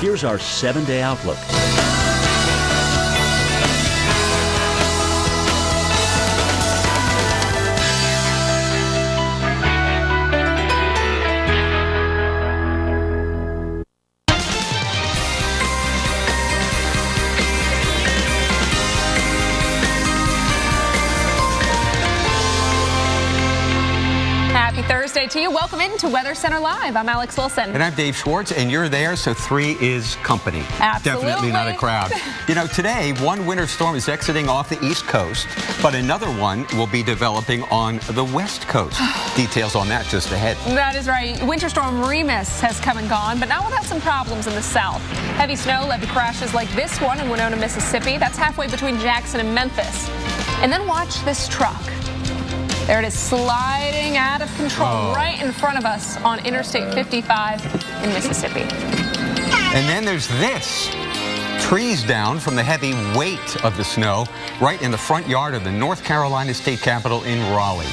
Here's our 7-day outlook. Thursday to you. Welcome into Weather Center Live. I'm Alex Wilson. And I'm Dave Schwartz, and you're there, so 3 is company. Absolutely. Definitely not a crowd. You know, today, one winter storm is exiting off the East Coast, but another one will be developing on the West Coast. Details on that just ahead. That is right. Winter storm Remus has come and gone, but not without some problems in the south. Heavy snow led to crashes like this one in Winona, Mississippi. That's halfway between Jackson and Memphis. And then watch this truck. There it is, sliding out of control right in front of us on Interstate 55 in Mississippi. And then there's this. Trees down from the heavy weight of the snow right in the front yard of the North Carolina State Capitol in Raleigh.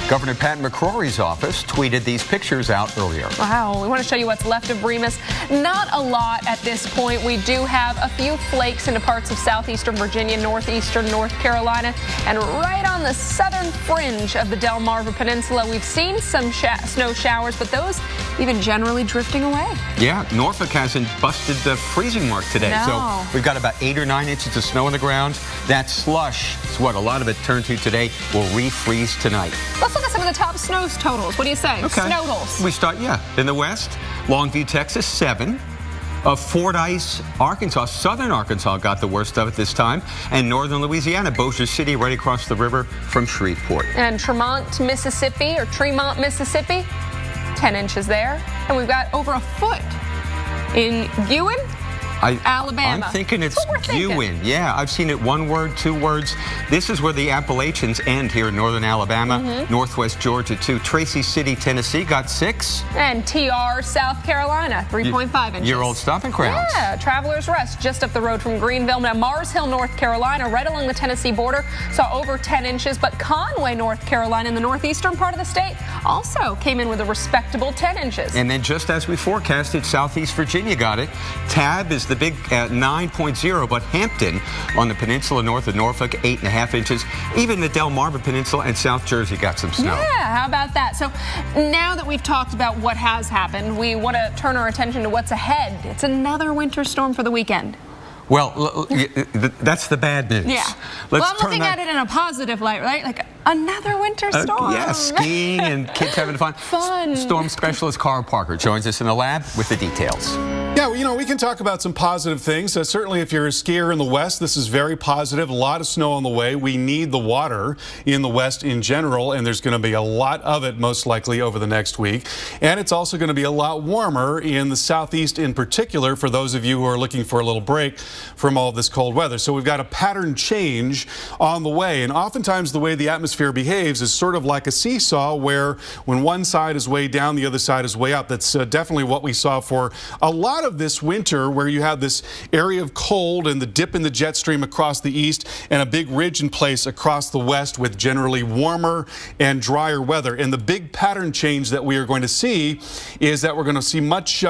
Governor Pat McCrory's office tweeted these pictures out earlier. Wow, we want to show you what's left of Remus. Not a lot at this point. We do have a few flakes into parts of southeastern Virginia, northeastern North Carolina, and right on the southern fringe of the Delmarva Peninsula, we've seen some snow showers, but those even generally drifting away. Yeah, Norfolk hasn't busted the freezing mark today. No. So we've got about 8 or 9 inches of snow on the ground. That slush is what a lot of it turned to today. Will refreeze tonight. Let's look at some of the top snow totals. What do you say? Okay. Snowtotals. We start, in the west, Longview, Texas, 7. Fordyce, Arkansas, southern Arkansas got the worst of it this time. And northern Louisiana, Bossier City, right across the river from Shreveport. And Tremont, Mississippi, 10 inches there. And we've got over a foot in Ewan, Alabama. I'm thinking it's Ewan. Yeah, I've seen it 1 word, 2 words. This is where the Appalachians end here in northern Alabama, northwest Georgia too. Tracy City, Tennessee got 6. And TR, South Carolina, 3.5 inches. Your old stomping grounds. Yeah, Travelers Rest, just up the road from Greenville. Now, Mars Hill, North Carolina, right along the Tennessee border, saw over 10 inches. But Conway, North Carolina, in the northeastern part of the state, also came in with a respectable 10 inches. And then just as we forecasted, southeast Virginia got it. Tab is the big 9.0, but Hampton on the peninsula north of Norfolk, 8.5 inches. Even the Delmarva Peninsula and South Jersey got some snow. Yeah, how about that? So now that we've talked about what has happened, we want to turn our attention to what's ahead. It's another winter storm for the weekend. Well, that's the bad news. Yeah. Well, I'm looking at it in a positive light, right? Like another winter storm. Yeah, skiing and kids having fun. Storm specialist Carl Parker joins us in the lab with the details. Yeah, well, we can talk about some positive things. Certainly, if you're a skier in the West, this is very positive. A lot of snow on the way. We need the water in the West in general, and there's going to be a lot of it most likely over the next week. And it's also going to be a lot warmer in the Southeast in particular for those of you who are looking for a little break from all this cold weather. So we've got a pattern change on the way. And oftentimes the way the atmosphere behaves is sort of like a seesaw where when one side is way down, the other side is way up. That's definitely what we saw for a lot of this winter, where you have this area of cold and the dip in the jet stream across the east and a big ridge in place across the west with generally warmer and drier weather. And the big pattern change that we are going to see is that we're going to see much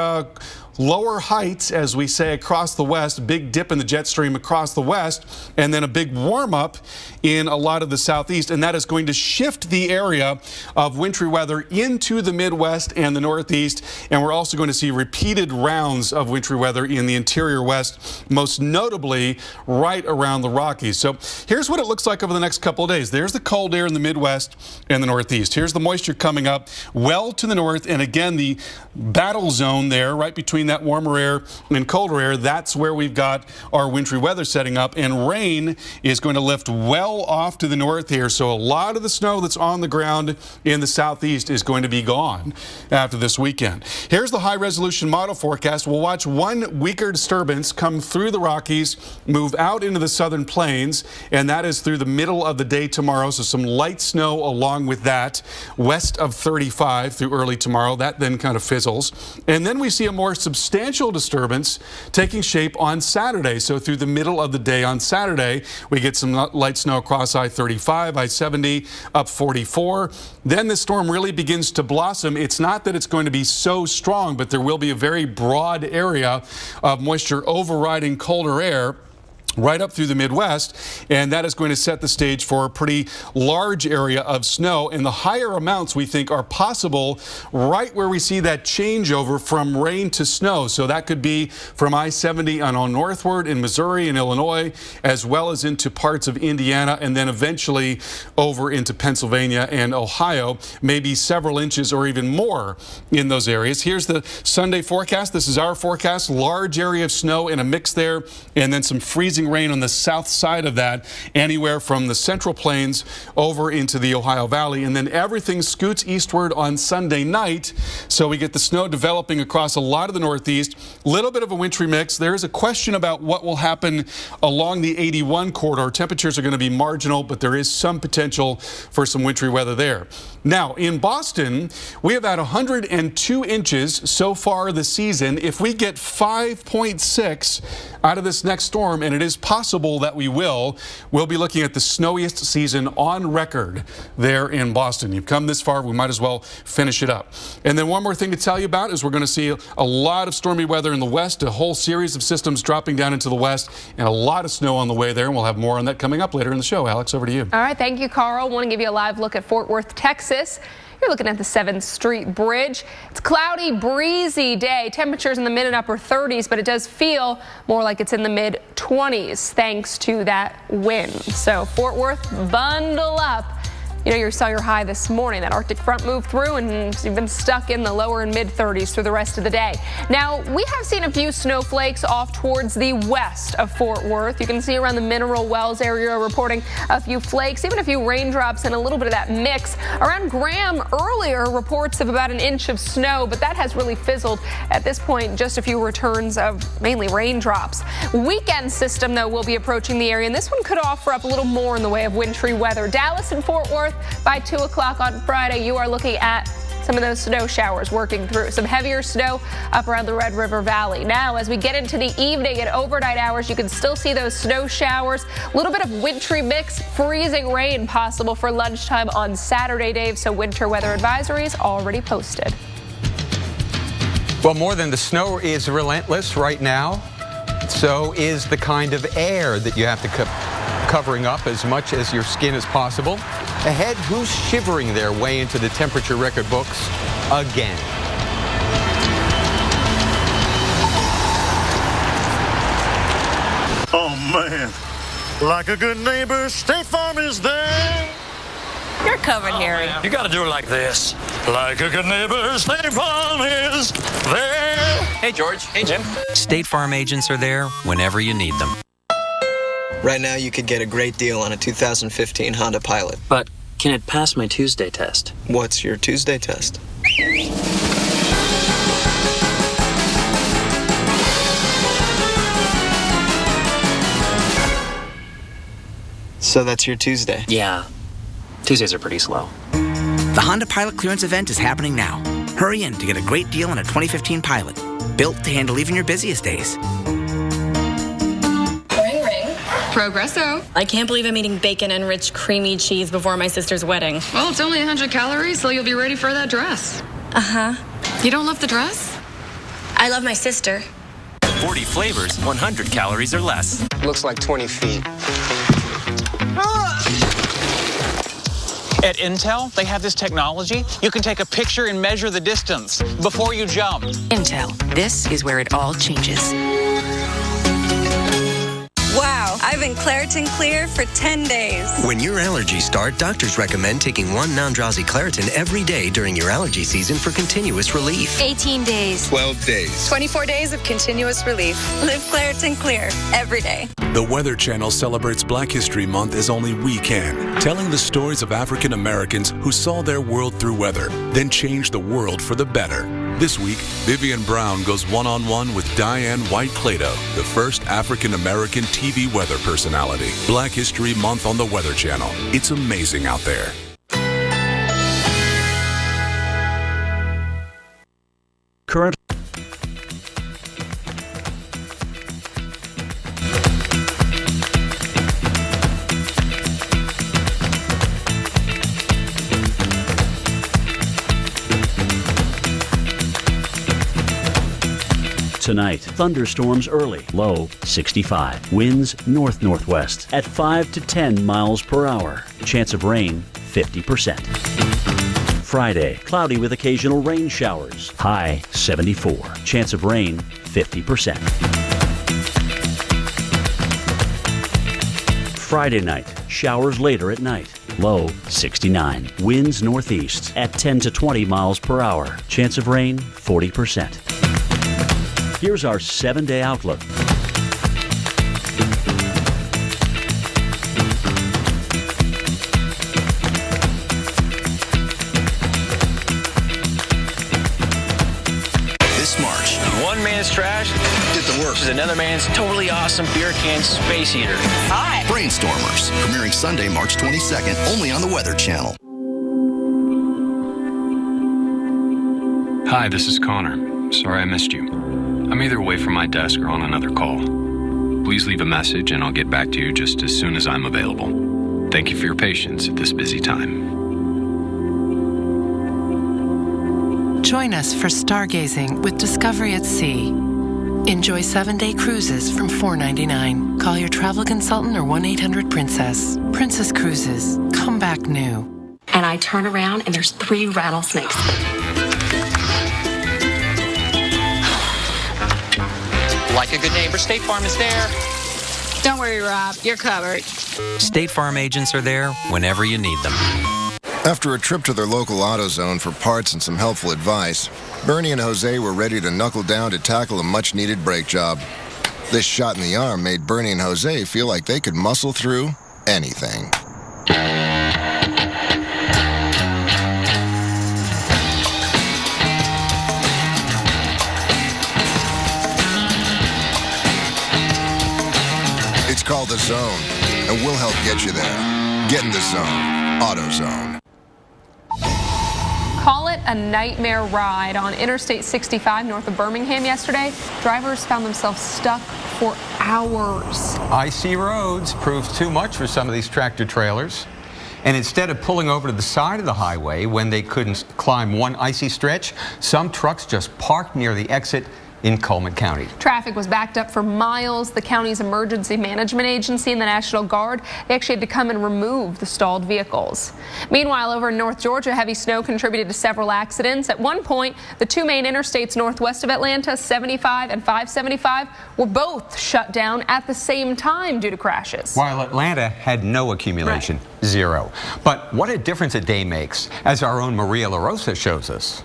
lower heights, as we say, across the west, big dip in the jet stream across the west, and then a big warm up in a lot of the southeast, and that is going to shift the area of wintry weather into the Midwest and the Northeast, and we're also going to see repeated rounds of wintry weather in the interior West, most notably right around the Rockies. So here's what it looks like over the next couple of days. There's the cold air in the Midwest and the Northeast. Here's the moisture coming up well to the north, and again, the battle zone there, right between that warmer air and colder air, that's where we've got our wintry weather setting up, and rain is going to lift well off to the north here. So a lot of the snow that's on the ground in the southeast is going to be gone after this weekend. Here's the high resolution model forecast. We'll watch one weaker disturbance come through the Rockies, move out into the southern plains, and that is through the middle of the day tomorrow. So some light snow along with that west of 35 through early tomorrow. That then kind of fizzles. And then we see a more substantial substantial disturbance taking shape on Saturday. So through the middle of the day on Saturday, we get some light snow across I-35, I-70, up 44. Then the storm really begins to blossom. It's not that it's going to be so strong, but there will be a very broad area of moisture overriding colder air right up through the Midwest, and that is going to set the stage for a pretty large area of snow. And the higher amounts we think are possible right where we see that changeover from rain to snow. So that could be from I-70 on northward in Missouri and Illinois, as well as into parts of Indiana, and then eventually over into Pennsylvania and Ohio, maybe several inches or even more in those areas. Here's the Sunday forecast. This is our forecast. Large area of snow in a mix there, and then some freezing rain on the south side of that, anywhere from the Central Plains over into the Ohio Valley. And then everything scoots eastward on Sunday night. So we get the snow developing across a lot of the Northeast. Little bit of a wintry mix. There is a question about what will happen along the 81 corridor. Temperatures are going to be marginal, but there is some potential for some wintry weather there. Now, in Boston, we have had 102 inches so far this season. If we get 5.6 out of this next storm, and it is possible that we'll be looking at the snowiest season on record there in Boston. You've come this far, we might as well finish it up. And then one more thing to tell you about is we're going to see a lot of stormy weather in the west, a whole series of systems dropping down into the west, and a lot of snow on the way there. And we'll have more on that coming up later in the show. Alex, over to you. All right, thank you, Carl. I want to give you a live look at Fort Worth, Texas. You're looking at the 7th Street Bridge. It's a cloudy, breezy day. Temperatures in the mid and upper 30s, but it does feel more like it's in the mid 20s thanks to that wind. So Fort Worth, bundle up. You know, you saw your high this morning. That Arctic front moved through and you've been stuck in the lower and mid 30s through the rest of the day. Now, we have seen a few snowflakes off towards the west of Fort Worth. You can see around the Mineral Wells area reporting a few flakes, even a few raindrops and a little bit of that mix. Around Graham earlier, reports of about an inch of snow, but that has really fizzled at this point. Just a few returns of mainly raindrops. Weekend system, though, will be approaching the area, and this one could offer up a little more in the way of wintry weather. Dallas and Fort Worth, by 2 o'clock on Friday, you are looking at some of those snow showers working through. Some heavier snow up around the Red River Valley. Now, as we get into the evening and overnight hours, you can still see those snow showers. A little bit of wintry mix, freezing rain possible for lunchtime on Saturday, Dave. So winter weather advisories already posted. Well, more than the snow is relentless right now, so is the kind of air that you have to covering up as much as your skin as possible. Ahead, who's shivering their way into the temperature record books again? Oh man, like a good neighbor, State Farm is there. You're covered, Harry. You gotta do it like this. Like a good neighbor, State Farm is there. Hey, George. Hey, Jim. State Farm agents are there whenever you need them. Right now, you could get a great deal on a 2015 Honda Pilot. But can it pass my Tuesday test? What's your Tuesday test? So that's your Tuesday? Yeah. Tuesdays are pretty slow. The Honda Pilot clearance event is happening now. Hurry in to get a great deal on a 2015 Pilot, built to handle even your busiest days. Progresso. I can't believe I'm eating bacon-enriched creamy cheese before my sister's wedding. Well, it's only 100 calories, so you'll be ready for that dress. Uh-huh. You don't love the dress? I love my sister. 40 flavors, 100 calories or less. Looks like 20 feet. At Intel, they have this technology. You can take a picture and measure the distance before you jump. Intel. This is where it all changes. Wow, I've been Claritin Clear for 10 days. When your allergies start, doctors recommend taking one non-drowsy Claritin every day during your allergy season for continuous relief. 18 days. 12 days. 24 days of continuous relief. Live Claritin Clear every day. The Weather Channel celebrates Black History Month as only we can, telling the stories of African Americans who saw their world through weather, then changed the world for the better. This week, Vivian Brown goes one-on-one with Diane White-Clado, the first African-American TV weather personality. Black History Month on the Weather Channel. It's amazing out there. tonight. Thunderstorms early, low 65. Winds north-northwest at 5 to 10 miles per hour. Chance of rain 50%. Friday, cloudy with occasional rain showers. High 74. Chance of rain 50%. Friday night, showers later at night. Low 69. Winds northeast at 10 to 20 miles per hour. Chance of rain 40%. Here's our 7-day outlook. This March, One man's trash did the work. is another man's totally awesome beer can space heater. Hi. Brainstormers, premiering Sunday, March 22nd, only on the Weather Channel. Hi, this is Connor. Sorry I missed you. I'm either away from my desk or on another call. Please leave a message and I'll get back to you just as soon as I'm available. Thank you for your patience at this busy time. Join us for stargazing with Discovery at Sea. Enjoy 7-day cruises from $4.99. Call your travel consultant or 1-800-PRINCESS. Princess Cruises. Come back new. And I turn around and there's 3 rattlesnakes. Like a good neighbor, State Farm is there. Don't worry, Rob. You're covered. State Farm agents are there whenever you need them. After a trip to their local AutoZone for parts and some helpful advice, Bernie and Jose were ready to knuckle down to tackle a much-needed brake job. This shot in the arm made Bernie and Jose feel like they could muscle through anything. It's called The Zone, and we'll help get you there. Get in the zone. AutoZone. Call it a nightmare ride on Interstate 65 north of Birmingham yesterday. Drivers found themselves stuck for hours. Icy roads proved too much for some of these tractor trailers. And instead of pulling over to the side of the highway when they couldn't climb one icy stretch, some trucks just parked near the exit in Coleman County. Traffic was backed up for miles. The county's emergency management agency and the National Guard, they actually had to come and remove the stalled vehicles. Meanwhile, over in North Georgia, heavy snow contributed to several accidents. At one point, the 2 main interstates northwest of Atlanta, 75 and 575, were both shut down at the same time due to crashes. While Atlanta had no accumulation, zero. But what a difference a day makes, as our own Maria LaRosa shows us.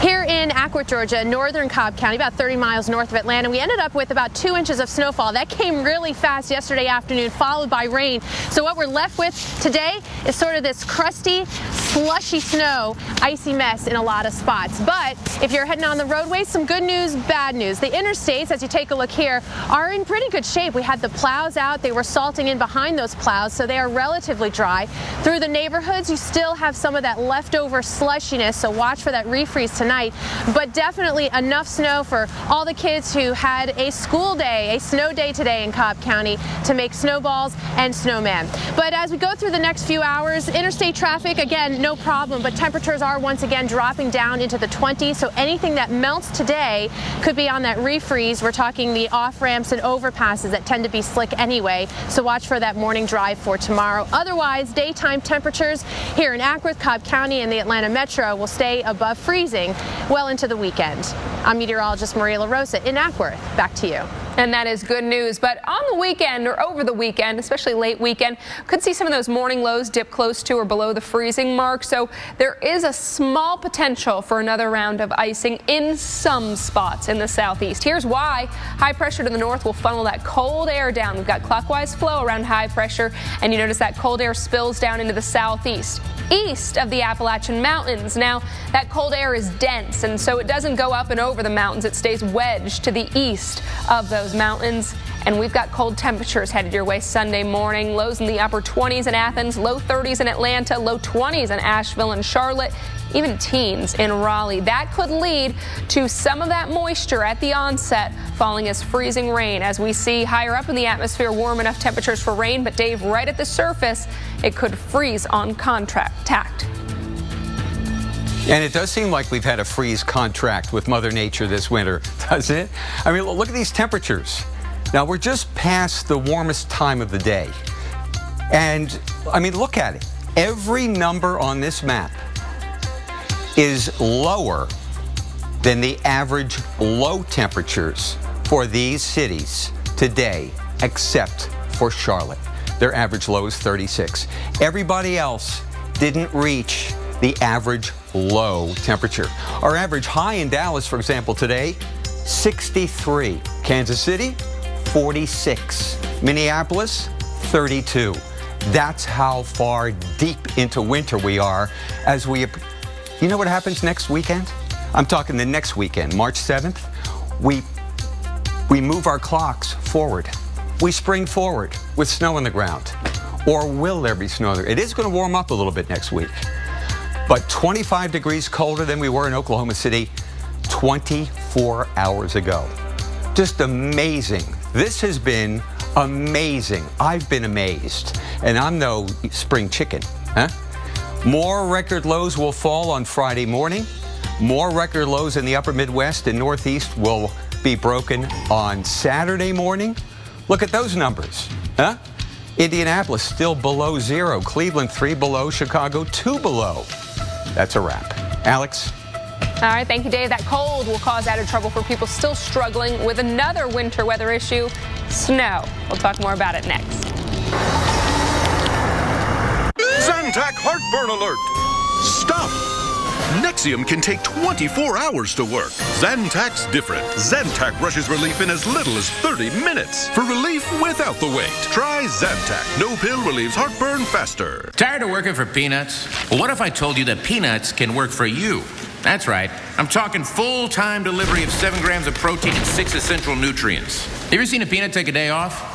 Here in Acworth, Georgia, northern Cobb County, about 30 miles north of Atlanta, we ended up with about 2 inches of snowfall. That came really fast yesterday afternoon, followed by rain. So what we're left with today is sort of this crusty, slushy snow, icy mess in a lot of spots. But if you're heading on the roadways, some good news, bad news. The interstates, as you take a look here, are in pretty good shape. We had the plows out. They were salting in behind those plows, so they are relatively dry. Through the neighborhoods, you still have some of that leftover slushiness, so watch for that refreeze tonight. But definitely enough snow for all the kids who had a school day, a snow day today in Cobb County to make snowballs and snowmen. But as we go through the next few hours, interstate traffic, again, no problem, but temperatures are once again dropping down into the 20s, so anything that melts today could be on that refreeze. We're talking the off-ramps and overpasses that tend to be slick anyway, so watch for that morning drive for tomorrow. Otherwise, daytime temperatures here in Acworth, Cobb County, and the Atlanta Metro will stay above freezing well into the weekend. I'm meteorologist Maria LaRosa in Acworth. Back to you. And that is good news. But on the weekend or over the weekend, especially late weekend, could see some of those morning lows dip close to or below the freezing mark. So there is a small potential for another round of icing in some spots in the southeast. Here's why. High pressure to the north will funnel that cold air down. We've got clockwise flow around high pressure, and you notice that cold air spills down into the southeast, east of the Appalachian Mountains. Now, that cold air is dense, and so it doesn't go up and over the mountains. It stays wedged to the east of those mountains. And we've got cold temperatures headed your way Sunday morning. Lows in the upper 20s in Athens, low 30s in Atlanta, low 20s in Asheville and Charlotte, even teens in Raleigh. That could lead to some of that moisture at the onset falling as freezing rain. As we see higher up in the atmosphere, warm enough temperatures for rain, but Dave, right at the surface, it could freeze on contact. And it does seem like we've had a freeze contract with Mother Nature this winter, doesn't it? I mean, look at these temperatures. Now, we're just past the warmest time of the day. And, I mean, look at it. Every number on this map is lower than the average low temperatures for these cities today, except for Charlotte. Their average low is 36. Everybody else didn't reach the average low temperature. Our average high in Dallas, for example, today, 63. Kansas City, 46. Minneapolis, 32. That's how far deep into winter we are as we... You know what happens next weekend? I'm talking the next weekend, March 7th. We move our clocks forward. We spring forward with snow on the ground. Or will there be snow there? It is going to warm up a little bit next week. But 25 degrees colder than we were in Oklahoma City 24 hours ago. Just amazing. This has been amazing. I've been amazed. And I'm no spring chicken, huh? More record lows will fall on Friday morning. More record lows in the upper Midwest and Northeast will be broken on Saturday morning. Look at those numbers, huh? Indianapolis still below 0. Cleveland 3 below. Chicago 2 below. That's a wrap. Alex? All right, thank you, Dave. That cold will cause added trouble for people still struggling with another winter weather issue, snow. We'll talk more about it next. Zantac heartburn alert! Stop! Nexium can take 24 hours to work. Zantac's different. Zantac rushes relief in as little as 30 minutes. For relief without the wait, try Zantac. No pill relieves heartburn faster. Tired of working for peanuts? Well, what if I told you that peanuts can work for you? That's right. I'm talking full-time delivery of 7 grams of protein and 6 essential nutrients. You ever seen a peanut take a day off?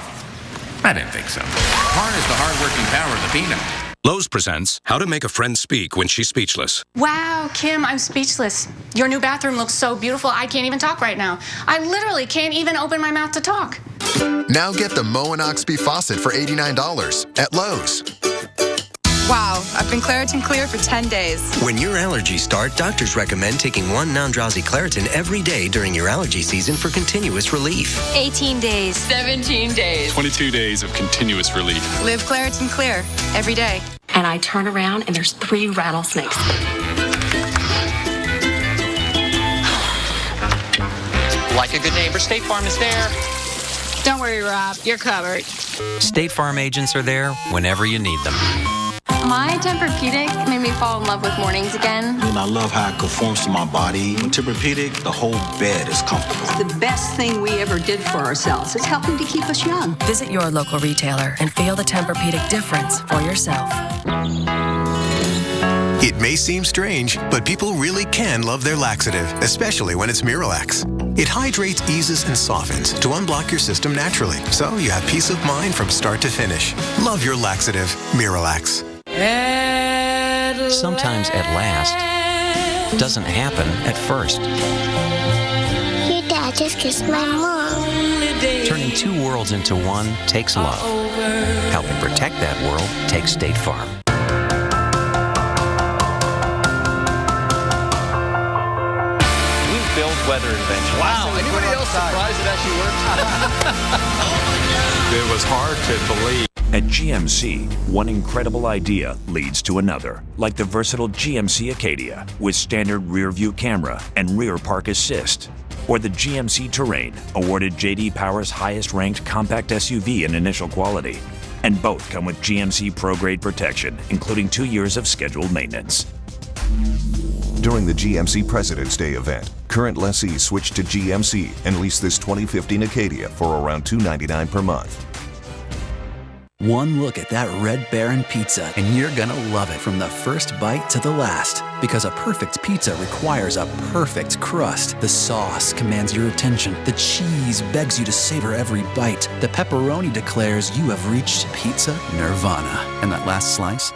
I didn't think so. Harness the hard-working power of the peanut. Lowe's presents How to Make a Friend Speak When She's Speechless. Wow, Kim, I'm speechless. Your new bathroom looks so beautiful, I can't even talk right now. I literally can't even open my mouth to talk. Now get the Moen Oxby faucet for $89 at Lowe's. Wow, I've been Claritin Clear for 10 days. When your allergies start, doctors recommend taking 1 non-drowsy Claritin every day during your allergy season for continuous relief. 18 days. 17 days. 22 days of continuous relief. Live Claritin Clear every day. And I turn around and there's 3 rattlesnakes. Like a good neighbor, State Farm is there. Don't worry, Rob, you're covered. State Farm agents are there whenever you need them. My Tempur-Pedic made me fall in love with mornings again. And I love how it conforms to my body. With Tempur-Pedic, the whole bed is comfortable. The best thing we ever did for ourselves is helping to keep us young. Visit your local retailer and feel the Tempur-Pedic difference for yourself. It may seem strange, but people really can love their laxative, especially when it's Miralax. It hydrates, eases, and softens to unblock your system naturally, so you have peace of mind from start to finish. Love your laxative, Miralax. Sometimes at last doesn't happen at first. Your dad just kissed my mom. Turning 2 worlds into one takes love. Helping protect that world takes State Farm. Build weather invention. Wow, anybody else surprised it actually worked? It was hard to believe. At GMC, one incredible idea leads to another, like the versatile GMC Acadia with standard rear view camera and rear park assist, or the GMC Terrain, awarded J.D. Power's highest ranked compact SUV in initial quality. And both come with GMC Pro Grade protection, including 2 years of scheduled maintenance. During the GMC President's Day event, current lessees switched to GMC and leased this 2015 Acadia for around $299 per month. One look at that Red Baron pizza and you're gonna love it from the first bite to the last. Because a perfect pizza requires a perfect crust. The sauce commands your attention. The cheese begs you to savor every bite. The pepperoni declares you have reached pizza nirvana. And that last slice?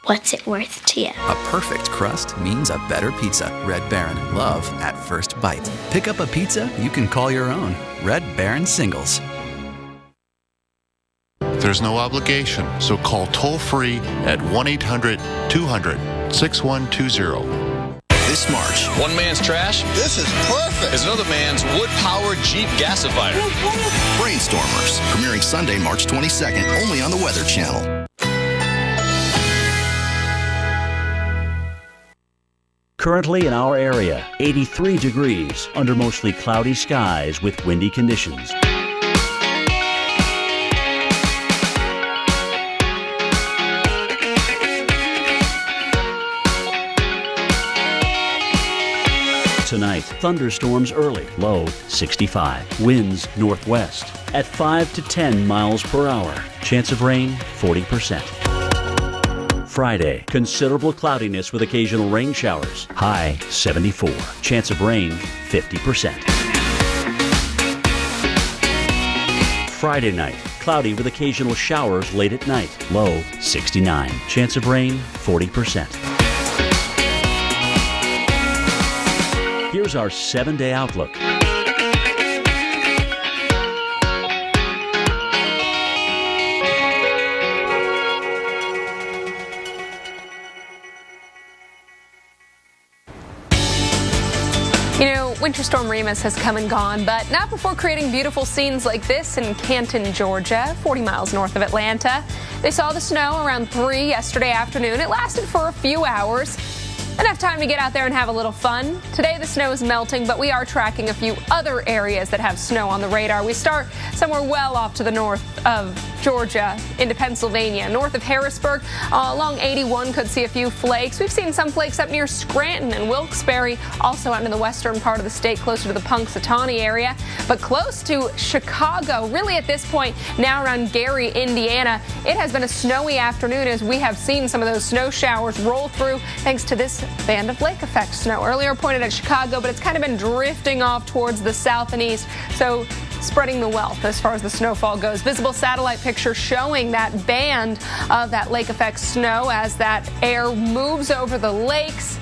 What's it worth to you? A perfect crust means a better pizza. Red Baron. Love at first bite. Pick up a pizza you can call your own. Red Baron Singles. There's no obligation, so call toll-free at 1-800-200-6000. 6120. This March, one man's trash, This is perfect. is another man's wood-powered Jeep gasifier. Brainstormers, premiering Sunday, March 22nd, only on the Weather Channel. Currently in our area, 83 degrees under mostly cloudy skies with windy conditions. Tonight, thunderstorms early, low 65. Winds northwest at 5 to 10 miles per hour. Chance of rain 40%. Friday, considerable cloudiness with occasional rain showers. High 74. Chance of rain 50%. Friday night, cloudy with occasional showers late at night. Low 69. Chance of rain 40%. Here's our 7-day outlook. You know, Winter Storm Remus has come and gone, but not before creating beautiful scenes like this in Canton, Georgia, 40 miles north of Atlanta. They saw the snow around 3 yesterday afternoon. It lasted for a few hours. Enough time to get out there and have a little fun. Today the snow is melting, but we are tracking a few other areas that have snow on the radar. We start somewhere well off to the north of Georgia into Pennsylvania. North of Harrisburg, along 81 could see a few flakes. We've seen some flakes up near Scranton and Wilkes-Barre, also out in the western part of the state, closer to the Punxsutawney area. But close to Chicago, really at this point, now around Gary, Indiana, it has been a snowy afternoon as we have seen some of those snow showers roll through thanks to this band of lake effect snow. Earlier pointed at Chicago, but it's kind of been drifting off towards the south and east, so spreading the wealth as far as the snowfall goes. Visible satellite picture showing that band of that lake effect snow as that air moves over the lakes.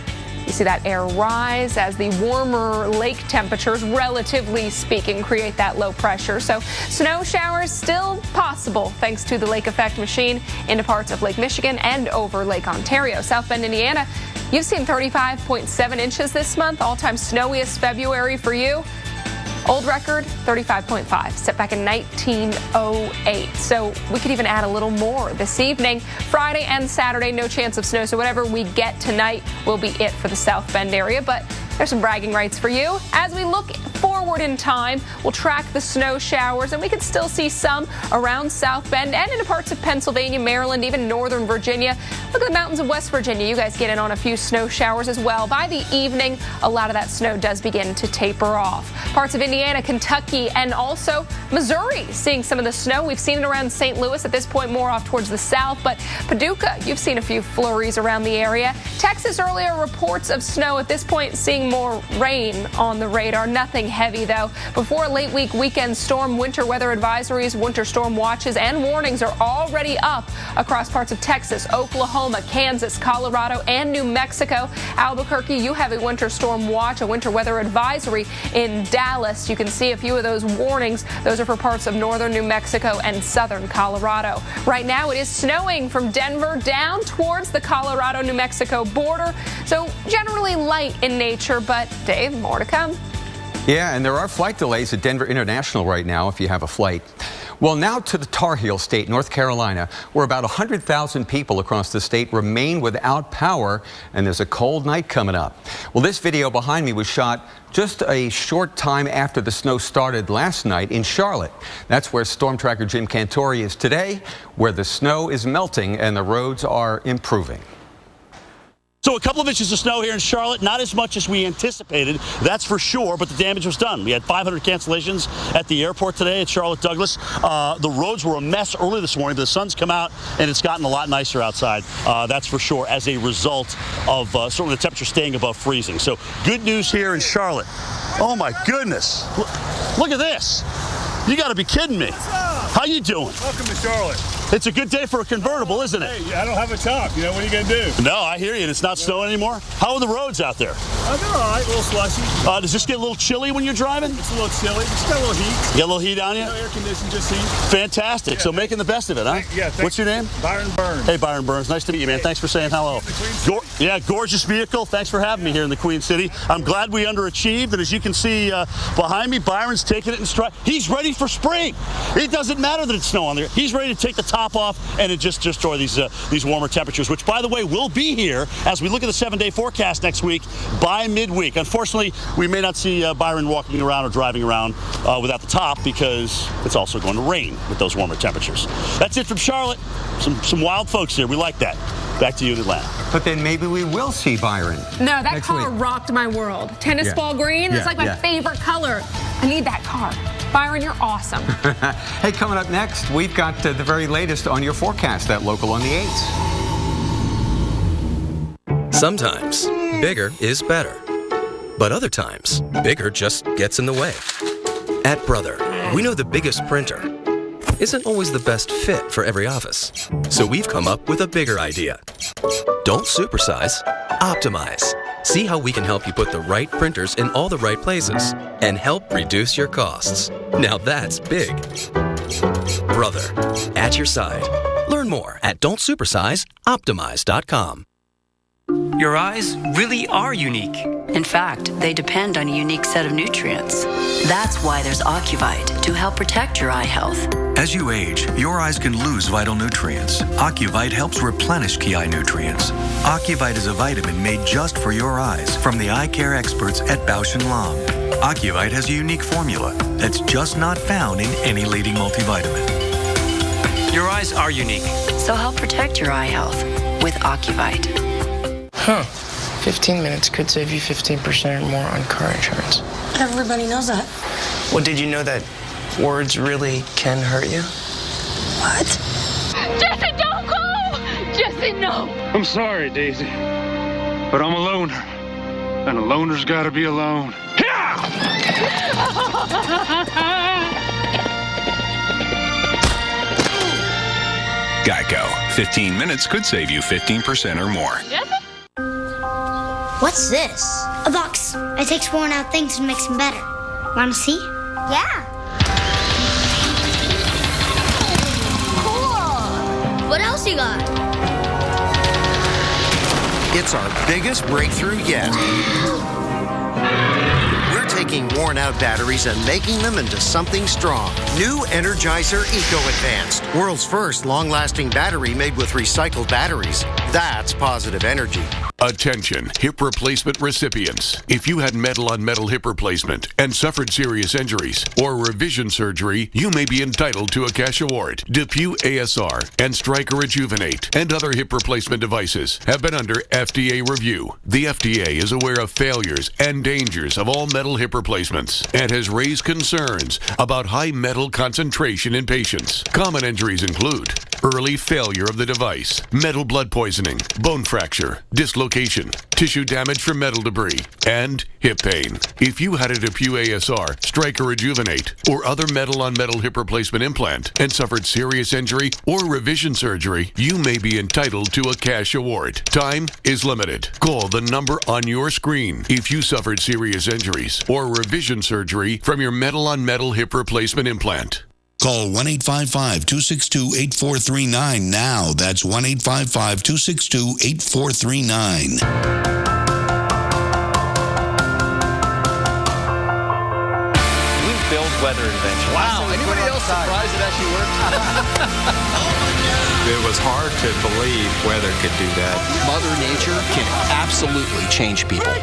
You see that air rise as the warmer lake temperatures, relatively speaking, create that low pressure. So snow showers still possible thanks to the lake effect machine into parts of Lake Michigan and over Lake Ontario. South Bend, Indiana, you've seen 35.7 inches this month, all-time snowiest February for you. Old record, 35.5, set back in 1908. So we could even add a little more this evening. Friday and Saturday, no chance of snow, so whatever we get tonight will be it for the South Bend area. But there's some bragging rights for you. As we look forward in time, we'll track the snow showers, and we could still see some around South Bend and into parts of Pennsylvania, Maryland, even northern Virginia. Look at the mountains of West Virginia. You guys get in on a few snow showers as well. By the evening, a lot of that snow does begin to taper off. Parts of Indiana, Kentucky, and also Missouri seeing some of the snow. We've seen it around St. Louis, at this point more off towards the south, but Paducah, you've seen a few flurries around the area. Texas, earlier reports of snow, at this point seeing more rain on the radar. Nothing heavy though. Before a late week weekend storm, winter weather advisories, winter storm watches, and warnings are already up across parts of Texas, Oklahoma, Kansas, Colorado, and New Mexico. Albuquerque, you have a winter storm watch, a winter weather advisory in Dallas. You can see a few of those warnings. Those are for parts of northern New Mexico and southern Colorado. Right now it is snowing from Denver down towards the Colorado-New Mexico border. So generally light in nature, but Dave, more to come. Yeah, and there are flight delays at Denver International right now if you have a flight. Well, now to the Tar Heel state, North Carolina, where about 100,000 people across the state remain without power, and there's a cold night coming up. Well, this video behind me was shot just a short time after the snow started last night in Charlotte. That's where Storm Tracker Jim Cantore is today, where the snow is melting and the roads are improving. So a couple of inches of snow here in Charlotte, not as much as we anticipated, that's for sure, but the damage was done. We had 500 cancellations at the airport today at Charlotte Douglas. The roads were a mess early this morning, but the sun's come out and it's gotten a lot nicer outside, that's for sure, as a result of certainly the temperature staying above freezing. So good news here in Charlotte. Oh my goodness, look at this. You gotta be kidding me. How you doing? Welcome to Charlotte. It's a good day for a convertible, isn't it? Hey, I don't have a top. You know, what are you going to do? No, I hear you. And it's not snowing anymore. How are the roads out there? They're all right. A little slushy. Does this get a little chilly when you're driving? It's a little chilly. It's got a little heat. You got a little heat on you? No air conditioning, just heat. Fantastic. So making the best of it, huh? Yeah. What's your name? Byron Burns. Hey, Byron Burns. Nice to meet you, man. Thanks for saying hello. Gorgeous vehicle. Thanks for having me here in the Queen City. I'm glad we underachieved. And as you can see behind me, Byron's taking it in stride. He's ready for spring. It doesn't matter that it's snow on there. He's ready to take the top off and just destroy these warmer temperatures, which, by the way, will be here as we look at the 7-day forecast next week by midweek. Unfortunately, we may not see Byron walking around or driving around without the top because it's also going to rain with those warmer temperatures. That's it from Charlotte. Some wild folks here. We like that. Back to you in Atlanta. But then maybe we will see Byron. No, that car rocked my world. Tennis ball green, that's like my favorite color. I need that car. Byron, you're awesome. Hey, coming up next, we've got the very latest on your forecast at Local on the 8s. Sometimes, bigger is better. But other times, bigger just gets in the way. At Brother, we know the biggest printer isn't always the best fit for every office. So we've come up with a bigger idea. Don't supersize, optimize. See how we can help you put the right printers in all the right places and help reduce your costs. Now that's big. Brother, at your side. Learn more at don'tsupersizeoptimize.com. Your eyes really are unique. In fact, they depend on a unique set of nutrients. That's why there's Ocuvite to help protect your eye health. As you age, your eyes can lose vital nutrients. Ocuvite helps replenish key eye nutrients. Ocuvite is a vitamin made just for your eyes from the eye care experts at Bausch & Lomb. Ocuvite has a unique formula that's just not found in any leading multivitamin. Your eyes are unique. So help protect your eye health with Ocuvite. 15 minutes could save you 15% or more on car insurance. Everybody knows that. Well, did you know that words really can hurt you? What? Jesse, don't go! Jesse, no! I'm sorry, Daisy, but I'm a loner. And a loner's gotta be alone. Geico. 15 minutes could save you 15% or more. What's this? A box. It takes worn out things and makes them better. Want to see? Yeah. Cool. What else you got? It's our biggest breakthrough yet. We're taking worn-out batteries and making them into something strong. New Energizer Eco Advanced. World's first long-lasting battery made with recycled batteries. That's positive energy. Attention, hip replacement recipients. If you had metal-on-metal hip replacement and suffered serious injuries or revision surgery, you may be entitled to a cash award. DePuy ASR and Stryker Rejuvenate and other hip replacement devices have been under FDA review. The FDA is aware of failures and dangers of all metal hip replacements and has raised concerns about high metal concentration in patients. Common injuries include early failure of the device, metal blood poisoning, bone fracture, dislocation, tissue damage from metal debris, and hip pain. If you had a DePuy ASR, Stryker Rejuvenate, or other metal-on-metal hip replacement implant and suffered serious injury or revision surgery, you may be entitled to a cash award. Time is limited. Call the number on your screen if you suffered serious injuries or revision surgery from your metal-on-metal hip replacement implant. Call 1-855-262-8439 now. That's 1-855-262-8439. Build weather invention. Wow, anybody else surprised it actually worked? It was hard to believe weather could do that. Mother Nature can absolutely change people.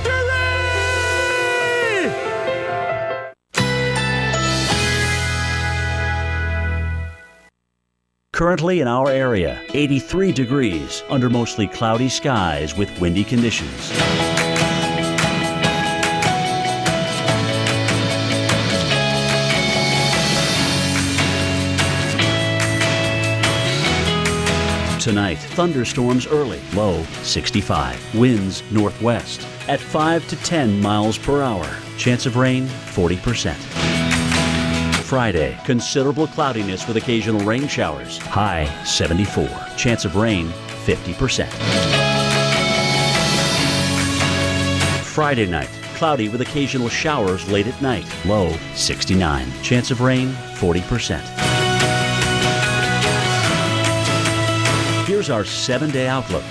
Currently in our area, 83 degrees under mostly cloudy skies with windy conditions. Tonight, thunderstorms early, low 65. Winds northwest at 5 to 10 miles per hour. Chance of rain 40%. Friday, considerable cloudiness with occasional rain showers. High 74. Chance of rain 50%. Friday night, cloudy with occasional showers late at night. Low 69. Chance of rain 40%. Here's our 7-day outlook.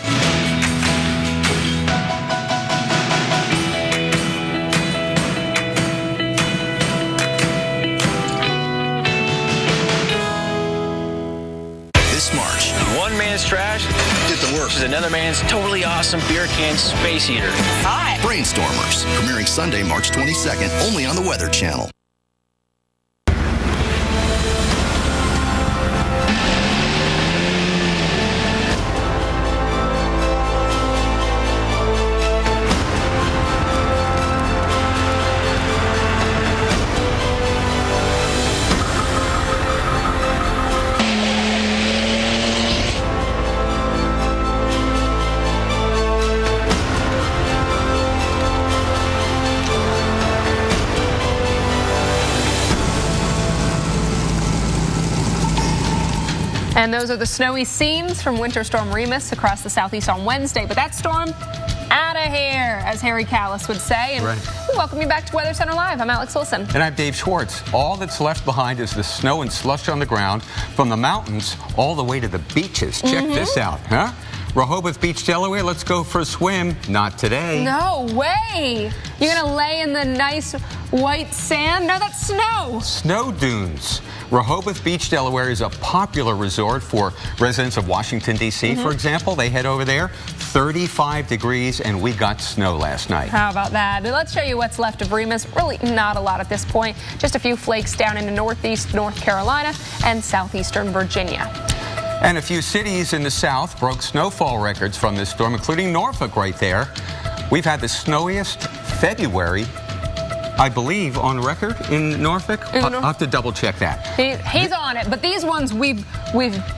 This March, One man's trash get the work. is another man's totally awesome beer can space heater. Hot. Brainstormers, premiering Sunday, March 22nd, only on the Weather Channel. And those are the snowy scenes from Winter Storm Remus across the southeast on Wednesday. But that storm, out of here, as Harry Callis would say. And we welcome you back to Weather Center Live. I'm Alex Wilson. And I'm Dave Schwartz. All that's left behind is the snow and slush on the ground from the mountains all the way to the beaches. Check this out, huh? Rehoboth Beach, Delaware, let's go for a swim. Not today. No way. You're going to lay in the nice white sand? No, that's snow. Snow dunes. Rehoboth Beach, Delaware is a popular resort for residents of Washington, D.C., for example. They head over there, 35 degrees, and we got snow last night. How about that? Let's show you what's left of Remus. Really not a lot at this point. Just a few flakes down into northeast North Carolina and southeastern Virginia. And a few cities in the south broke snowfall records from this storm, including Norfolk right there. We've had the snowiest February, I believe, on record in Norfolk. I'll have to double check that. He's on it, but these ones we've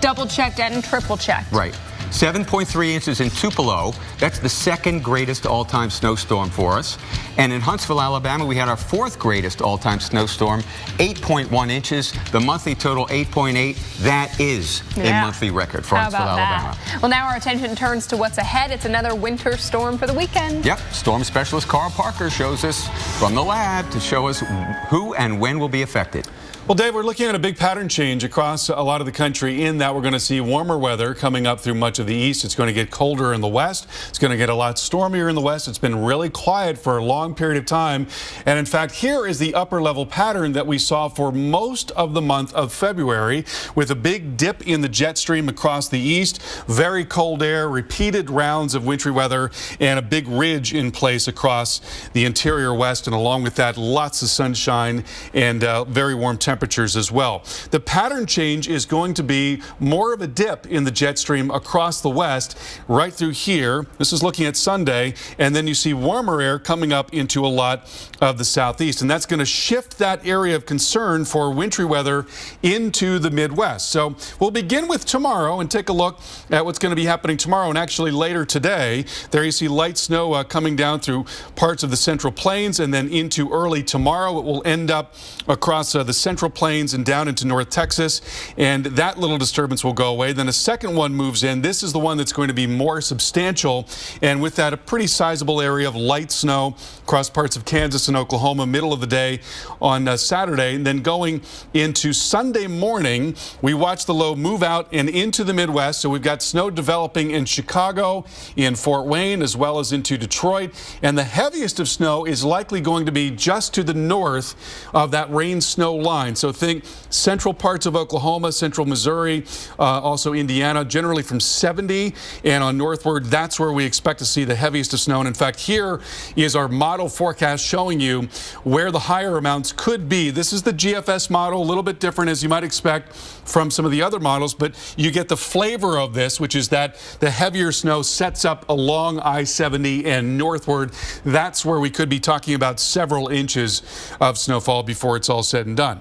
double checked and triple checked. Right. 7.3 inches in Tupelo. That's the second greatest all-time snowstorm for us. And in Huntsville, Alabama, we had our fourth greatest all-time snowstorm, 8.1 inches. The monthly total, 8.8. That is a monthly record for Huntsville, Alabama. Well, now our attention turns to what's ahead. It's another winter storm for the weekend. Yep. Storm specialist Carl Parker shows us from the lab to show us who and when will be affected. Well, Dave, we're looking at a big pattern change across a lot of the country in that we're going to see warmer weather coming up through much of the east. It's going to get colder in the west. It's going to get a lot stormier in the west. It's been really quiet for a long period of time. And in fact, here is the upper level pattern that we saw for most of the month of February, with a big dip in the jet stream across the east, very cold air, repeated rounds of wintry weather, and a big ridge in place across the interior west. And along with that, lots of sunshine and very warm temperatures as well. The pattern change is going to be more of a dip in the jet stream across the west right through here. This is looking at Sunday, and then you see warmer air coming up into a lot of the southeast, and that's going to shift that area of concern for wintry weather into the Midwest. So we'll begin with tomorrow and take a look at what's going to be happening tomorrow, and actually later today. There you see light snow coming down through parts of the Central Plains, and then into early tomorrow it will end up across the Central Plains and down into North Texas, and that little disturbance will go away. Then a second one moves in. This is the one that's going to be more substantial, and with that, a pretty sizable area of light snow across parts of Kansas and Oklahoma, middle of the day on Saturday. And then going into Sunday morning, we watch the low move out and into the Midwest. So we've got snow developing in Chicago, in Fort Wayne, as well as into Detroit. And the heaviest of snow is likely going to be just to the north of that rain-snow line. So think central parts of Oklahoma, central Missouri, also Indiana, generally from 70 and on northward. That's where we expect to see the heaviest of snow. And in fact, here is our model forecast showing you where the higher amounts could be. This is the GFS model, a little bit different as you might expect from some of the other models, but you get the flavor of this, which is that the heavier snow sets up along I-70 and northward. That's where we could be talking about several inches of snowfall before it's all said and done.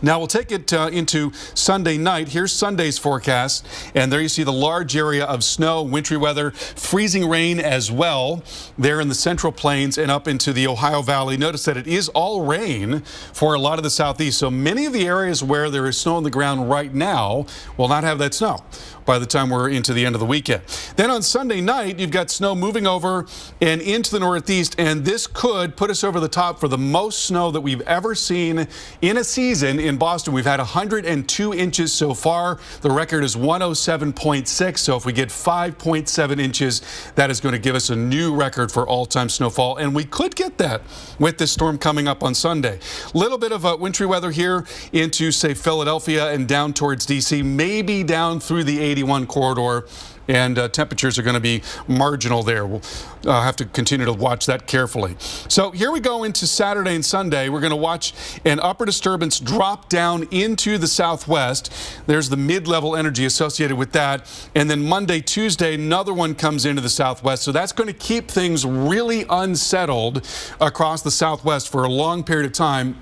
Now we'll take it into Sunday night. Here's Sunday's forecast, and there you see the large area of snow, wintry weather, freezing rain as well there in the Central Plains and up into the Ohio Valley. Notice that it is all rain for a lot of the southeast, so many of the areas where there is snow on the ground right now will not have that snow by the time we're into the end of the weekend. Then on Sunday night, you've got snow moving over and into the northeast, and this could put us over the top for the most snow that we've ever seen in a season in Boston. We've had 102 inches so far. The record is 107.6, so if we get 5.7 inches, that is going to give us a new record for all-time snowfall, and we could get that with this storm coming up on Sunday. Little bit of wintry weather here into, say, Philadelphia and down towards D.C., maybe down through the 81 corridor, and temperatures are going to be marginal there. We'll have to continue to watch that carefully. So here we go into Saturday and Sunday. We're going to watch an upper disturbance drop down into the southwest. There's the mid-level energy associated with that. And then Monday, Tuesday, another one comes into the southwest. So that's going to keep things really unsettled across the southwest for a long period of time.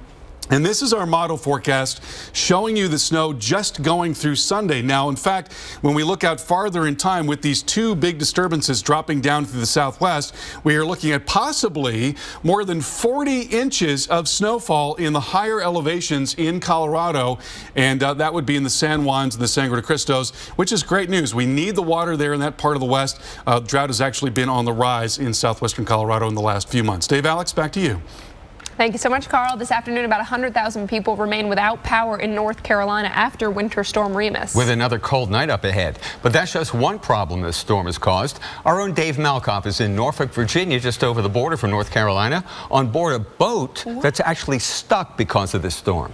And this is our model forecast showing you the snow just going through Sunday. Now, in fact, when we look out farther in time with these two big disturbances dropping down through the southwest, we are looking at possibly more than 40 inches of snowfall in the higher elevations in Colorado. And that would be in the San Juans and the Sangre de Cristos, which is great news. We need the water there in that part of the west. Drought has actually been on the rise in southwestern Colorado in the last few months. Dave, Alex, back to you. Thank you so much, Carl. This afternoon, about 100,000 people remain without power in North Carolina after Winter Storm Remus. With another cold night up ahead. But that's just one problem this storm has caused. Our own Dave Malkoff is in Norfolk, Virginia, just over the border from North Carolina, on board a boat that's actually stuck because of this storm.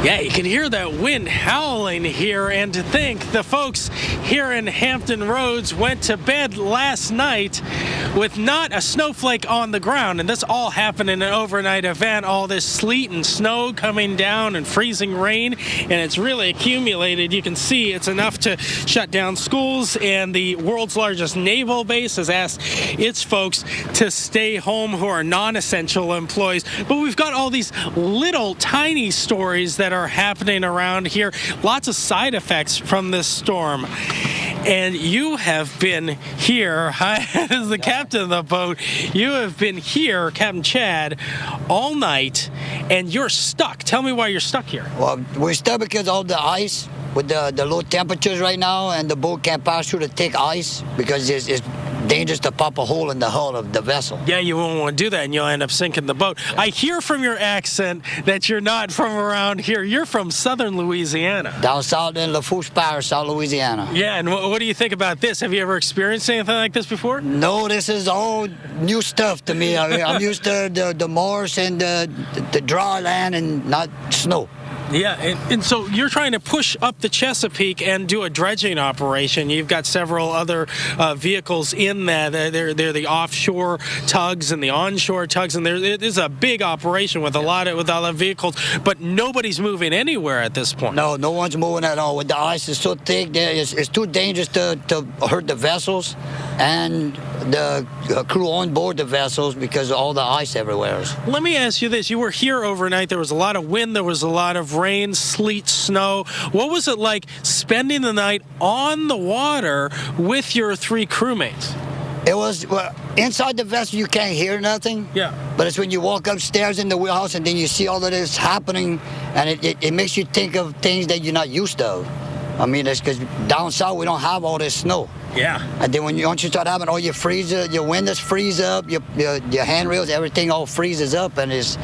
Yeah, you can hear that wind howling here, and to think the folks here in Hampton Roads went to bed last night with not a snowflake on the ground, and this all happened in an overnight event. All this sleet and snow coming down and freezing rain, and it's really accumulated. You can see it's enough to shut down schools, and the world's largest naval base has asked its folks to stay home who are non-essential employees. But we've got all these little tiny stories that are happening around here. Lots of side effects from this storm. And you have been here, as the captain of the boat, you have been here, Captain Chad, all night, and you're stuck. Tell me why you're stuck here. Well, we're stuck because of the ice with the low temperatures right now, and the boat can't pass through the thick ice because it's dangerous to pop a hole in the hull of the vessel. Yeah, you won't want to do that, and you'll end up sinking the boat. Yeah. I hear from your accent that you're not from around here. You're from southern Louisiana. Down south in Lafourche Parish, South Louisiana. Yeah, and what do you think about this? Have you ever experienced anything like this before? No, this is all new stuff to me. I mean, I'm used to the marsh and the dry land and not snow. Yeah, and so you're trying to push up the Chesapeake and do a dredging operation. You've got several other vehicles in that. They're the offshore tugs and the onshore tugs, and it is a big operation with a lot of vehicles, but nobody's moving anywhere at this point. No one's moving at all. With the ice is so thick, it's too dangerous to hurt the vessels and the crew on board the vessels because of all the ice everywhere. Let me ask you this. You were here overnight. There was a lot of wind. There was a lot of rain, sleet, snow. What was it like spending the night on the water with your three crewmates? It was, inside the vessel you can't hear nothing. Yeah. But it's when you walk upstairs in the wheelhouse and then you see all of this happening, and it makes you think of things that you're not used to. I mean, it's because down south we don't have all this snow. Yeah. And then once you start having all your windows freeze up, your handrails, everything all freezes up, and it's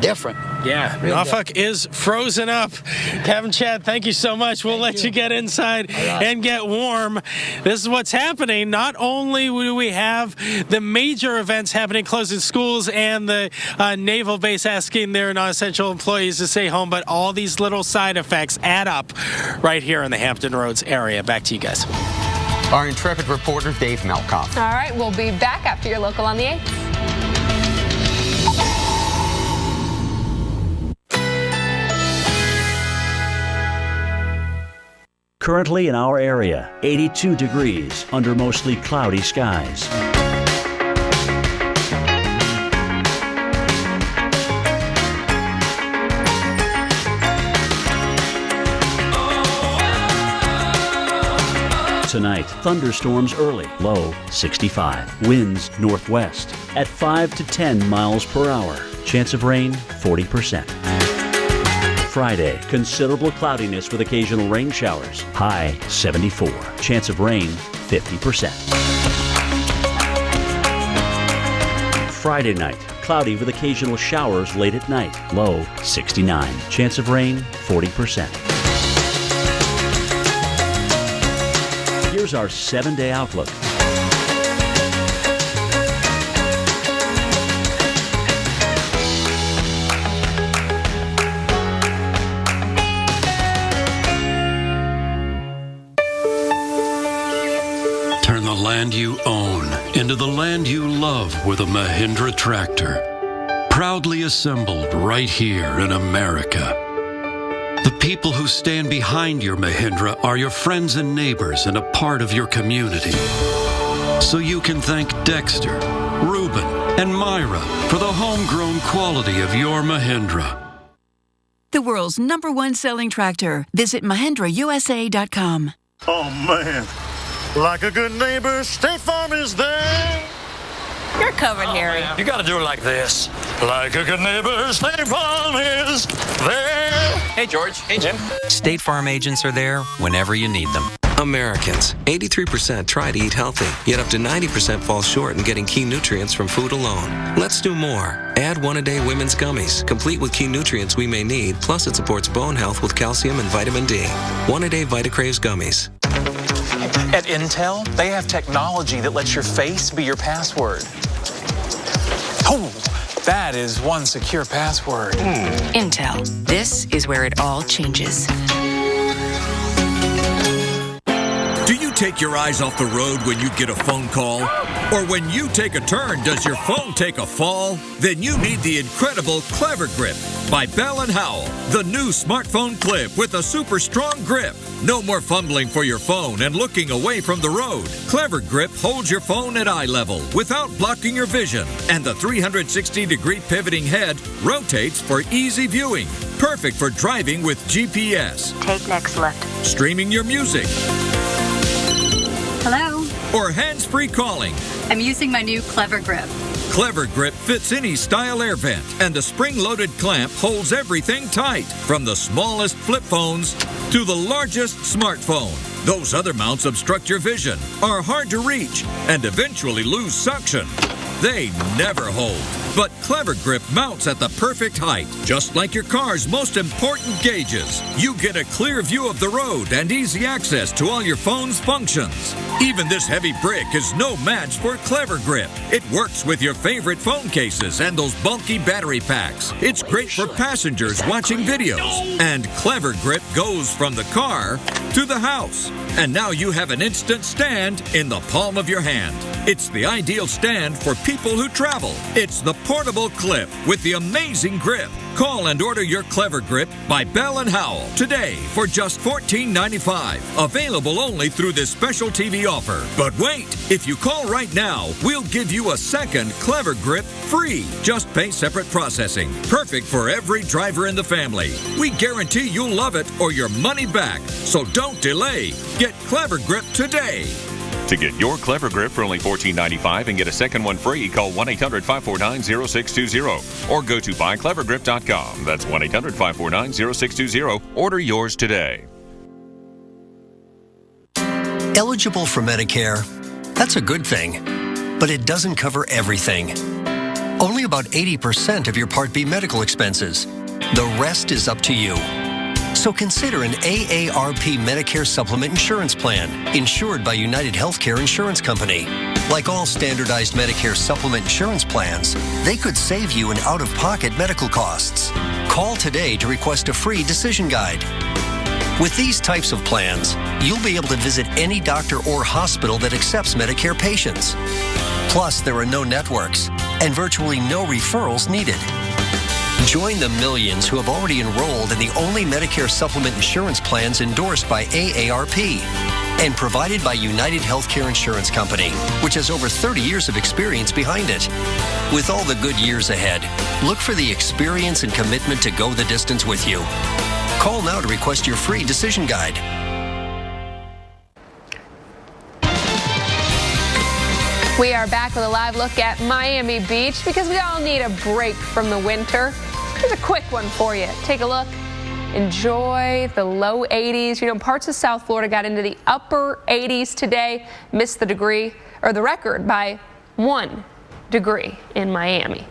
different. Yeah, Norfolk is frozen up. Captain Chad, thank you so much. We'll let you get inside and get warm. This is what's happening. Not only do we have the major events happening, closing schools and the naval base asking their non-essential employees to stay home, but all these little side effects add up right here in the Hampton Roads area. Back to you guys. Our intrepid reporter, Dave Malkoff. All right, we'll be back after your local on the 8th. Currently in our area, 82 degrees under mostly cloudy skies. Tonight, thunderstorms early, low 65. Winds northwest at 5 to 10 miles per hour. Chance of rain 40%. Friday, considerable cloudiness with occasional rain showers. High 74. Chance of rain 50%. Friday night, cloudy with occasional showers late at night. Low 69. Chance of rain 40%. Here's our 7-day outlook. Turn the land you own into the land you love with a Mahindra tractor. Proudly assembled right here in America. The people who stand behind your Mahindra are your friends and neighbors and a part of your community. So you can thank Dexter, Reuben, and Myra for the homegrown quality of your Mahindra. The world's #1 selling tractor. Visit MahindraUSA.com. Oh, man. Like a good neighbor, State Farm is there. You're covered, Harry. You gotta do it like this. Like a good neighbor, State Farm is there. Hey, George. Hey, Jim. State Farm agents are there whenever you need them. Americans, 83% try to eat healthy, yet up to 90% fall short in getting key nutrients from food alone. Let's do more. Add one-a-day women's gummies, complete with key nutrients we may need, plus it supports bone health with calcium and vitamin D. One-a-day VitaCraves gummies. At Intel, they have technology that lets your face be your password. Oh, that is one secure password. Intel. This is where it all changes. Do you take your eyes off the road when you get a phone call? Or when you take a turn, does your phone take a fall? Then you need the incredible Clever Grip by Bell & Howell. The new smartphone clip with a super strong grip. No more fumbling for your phone and looking away from the road. Clever Grip holds your phone at eye level without blocking your vision. And the 360-degree pivoting head rotates for easy viewing. Perfect for driving with GPS. Take next left. Streaming your music. Hello? Or hands-free calling. I'm using my new Clever Grip. Clever Grip fits any style air vent, and the spring-loaded clamp holds everything tight, from the smallest flip phones to the largest smartphone. Those other mounts obstruct your vision, are hard to reach, and eventually lose suction. They never hold. But Clever Grip mounts at the perfect height, just like your car's most important gauges. You get a clear view of the road and easy access to all your phone's functions. Even this heavy brick is no match for Clever Grip. It works with your favorite phone cases and those bulky battery packs. It's great for passengers watching videos. And Clever Grip goes from the car to the house. And now you have an instant stand in the palm of your hand. It's the ideal stand for people who travel. It's the portable clip with the amazing grip. Call and order your Clever Grip by Bell & Howell today for just $14.95. Available only through this special TV offer. But wait, if you call right now, we'll give you a second Clever Grip free. Just pay separate processing. Perfect for every driver in the family. We guarantee you'll love it or your money back. So don't delay. Get Clever Grip today. To get your Clever Grip for only $14.95 and get a second one free, call 1-800-549-0620 or go to buyclevergrip.com. That's 1-800-549-0620. Order yours today. Eligible for Medicare? That's a good thing, but it doesn't cover everything. Only about 80% of your Part B medical expenses. The rest is up to you. So consider an AARP Medicare Supplement Insurance Plan, insured by United Healthcare Insurance Company. Like all standardized Medicare Supplement Insurance plans, they could save you in out-of-pocket medical costs. Call today to request a free decision guide. With these types of plans, you'll be able to visit any doctor or hospital that accepts Medicare patients. Plus, there are no networks and virtually no referrals needed. Join the millions who have already enrolled in the only Medicare supplement insurance plans endorsed by AARP and provided by United Healthcare Insurance Company, which has over 30 years of experience behind it. With all the good years ahead, look for the experience and commitment to go the distance with you. Call now to request your free decision guide. We are back with a live look at Miami Beach because we all need a break from the winter. Here's a quick one for you. Take a look. Enjoy the low 80s. You know, parts of South Florida got into the upper 80s today. Missed the record by 1 degree in Miami.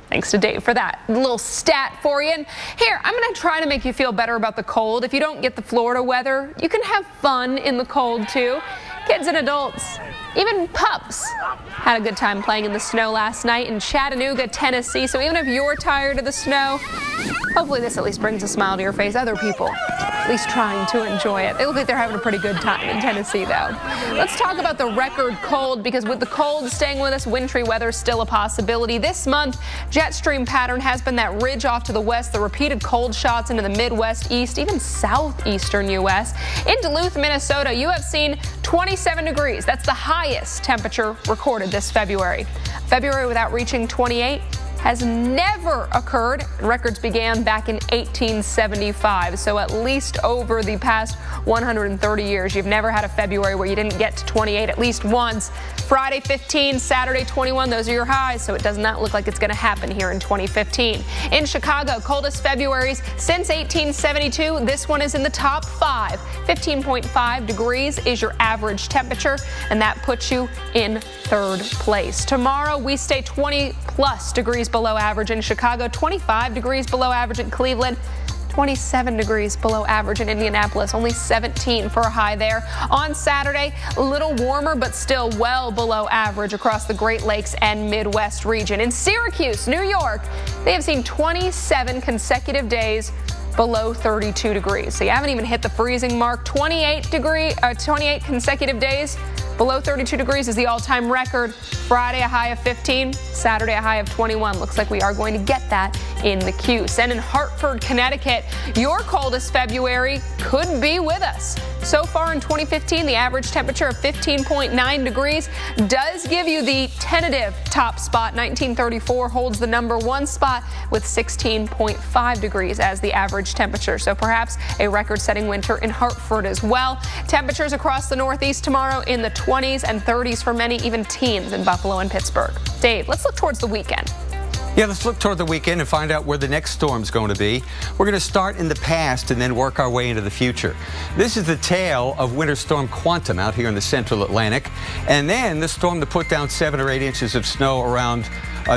Thanks to Dave for that little stat for you. And here, I'm going to try to make you feel better about the cold. If you don't get the Florida weather, you can have fun in the cold too. Kids and adults, even pups, had a good time playing in the snow last night in Chattanooga, Tennessee. So even if you're tired of the snow, hopefully this at least brings a smile to your face. Other people at least trying to enjoy it. They look like they're having a pretty good time in Tennessee, though. Let's talk about the record cold, because with the cold staying with us, wintry weather is still a possibility. This month, jet stream pattern has been that ridge off to the west, the repeated cold shots into the Midwest, East, even southeastern U.S. In Duluth, Minnesota, you have seen 27 degrees. That's the highest temperature recorded this February. February without reaching 28 has never occurred. Records began back in 1875, so at least over the past 130 years, you've never had a February where you didn't get to 28 at least once. Friday 15, Saturday 21, those are your highs, so it does not look like it's going to happen here in 2015. In Chicago, coldest Februaries since 1872. This one is in the top 5. 15.5 degrees is your average temperature, and that puts you in third place. Tomorrow, we stay 20-plus degrees below average in Chicago, 25 degrees below average in Cleveland, 27 degrees below average in Indianapolis, only 17 for a high there. On Saturday, a little warmer, but still well below average across the Great Lakes and Midwest region. In Syracuse, New York, they have seen 27 consecutive days below 32 degrees. So you haven't even hit the freezing mark. 28 consecutive days below 32 degrees is the all-time record. Friday, a high of 15. Saturday, a high of 21. Looks like we are going to get that in the Cuse. And in Hartford, Connecticut, your coldest February could be with us. So far in 2015, the average temperature of 15.9 degrees does give you the tentative top spot. 1934 holds the number 1 spot with 16.5 degrees as the average temperature. So perhaps a record-setting winter in Hartford as well. Temperatures across the Northeast tomorrow in the 20s and 30s for many, even teens in Buffalo and Pittsburgh. Dave, let's look towards the weekend. Yeah, let's look toward the weekend and find out where the next storm's going to be. We're going to start in the past and then work our way into the future. This is the tail of Winter Storm Quantum out here in the central Atlantic. And then the storm that put down 7 or 8 inches of snow around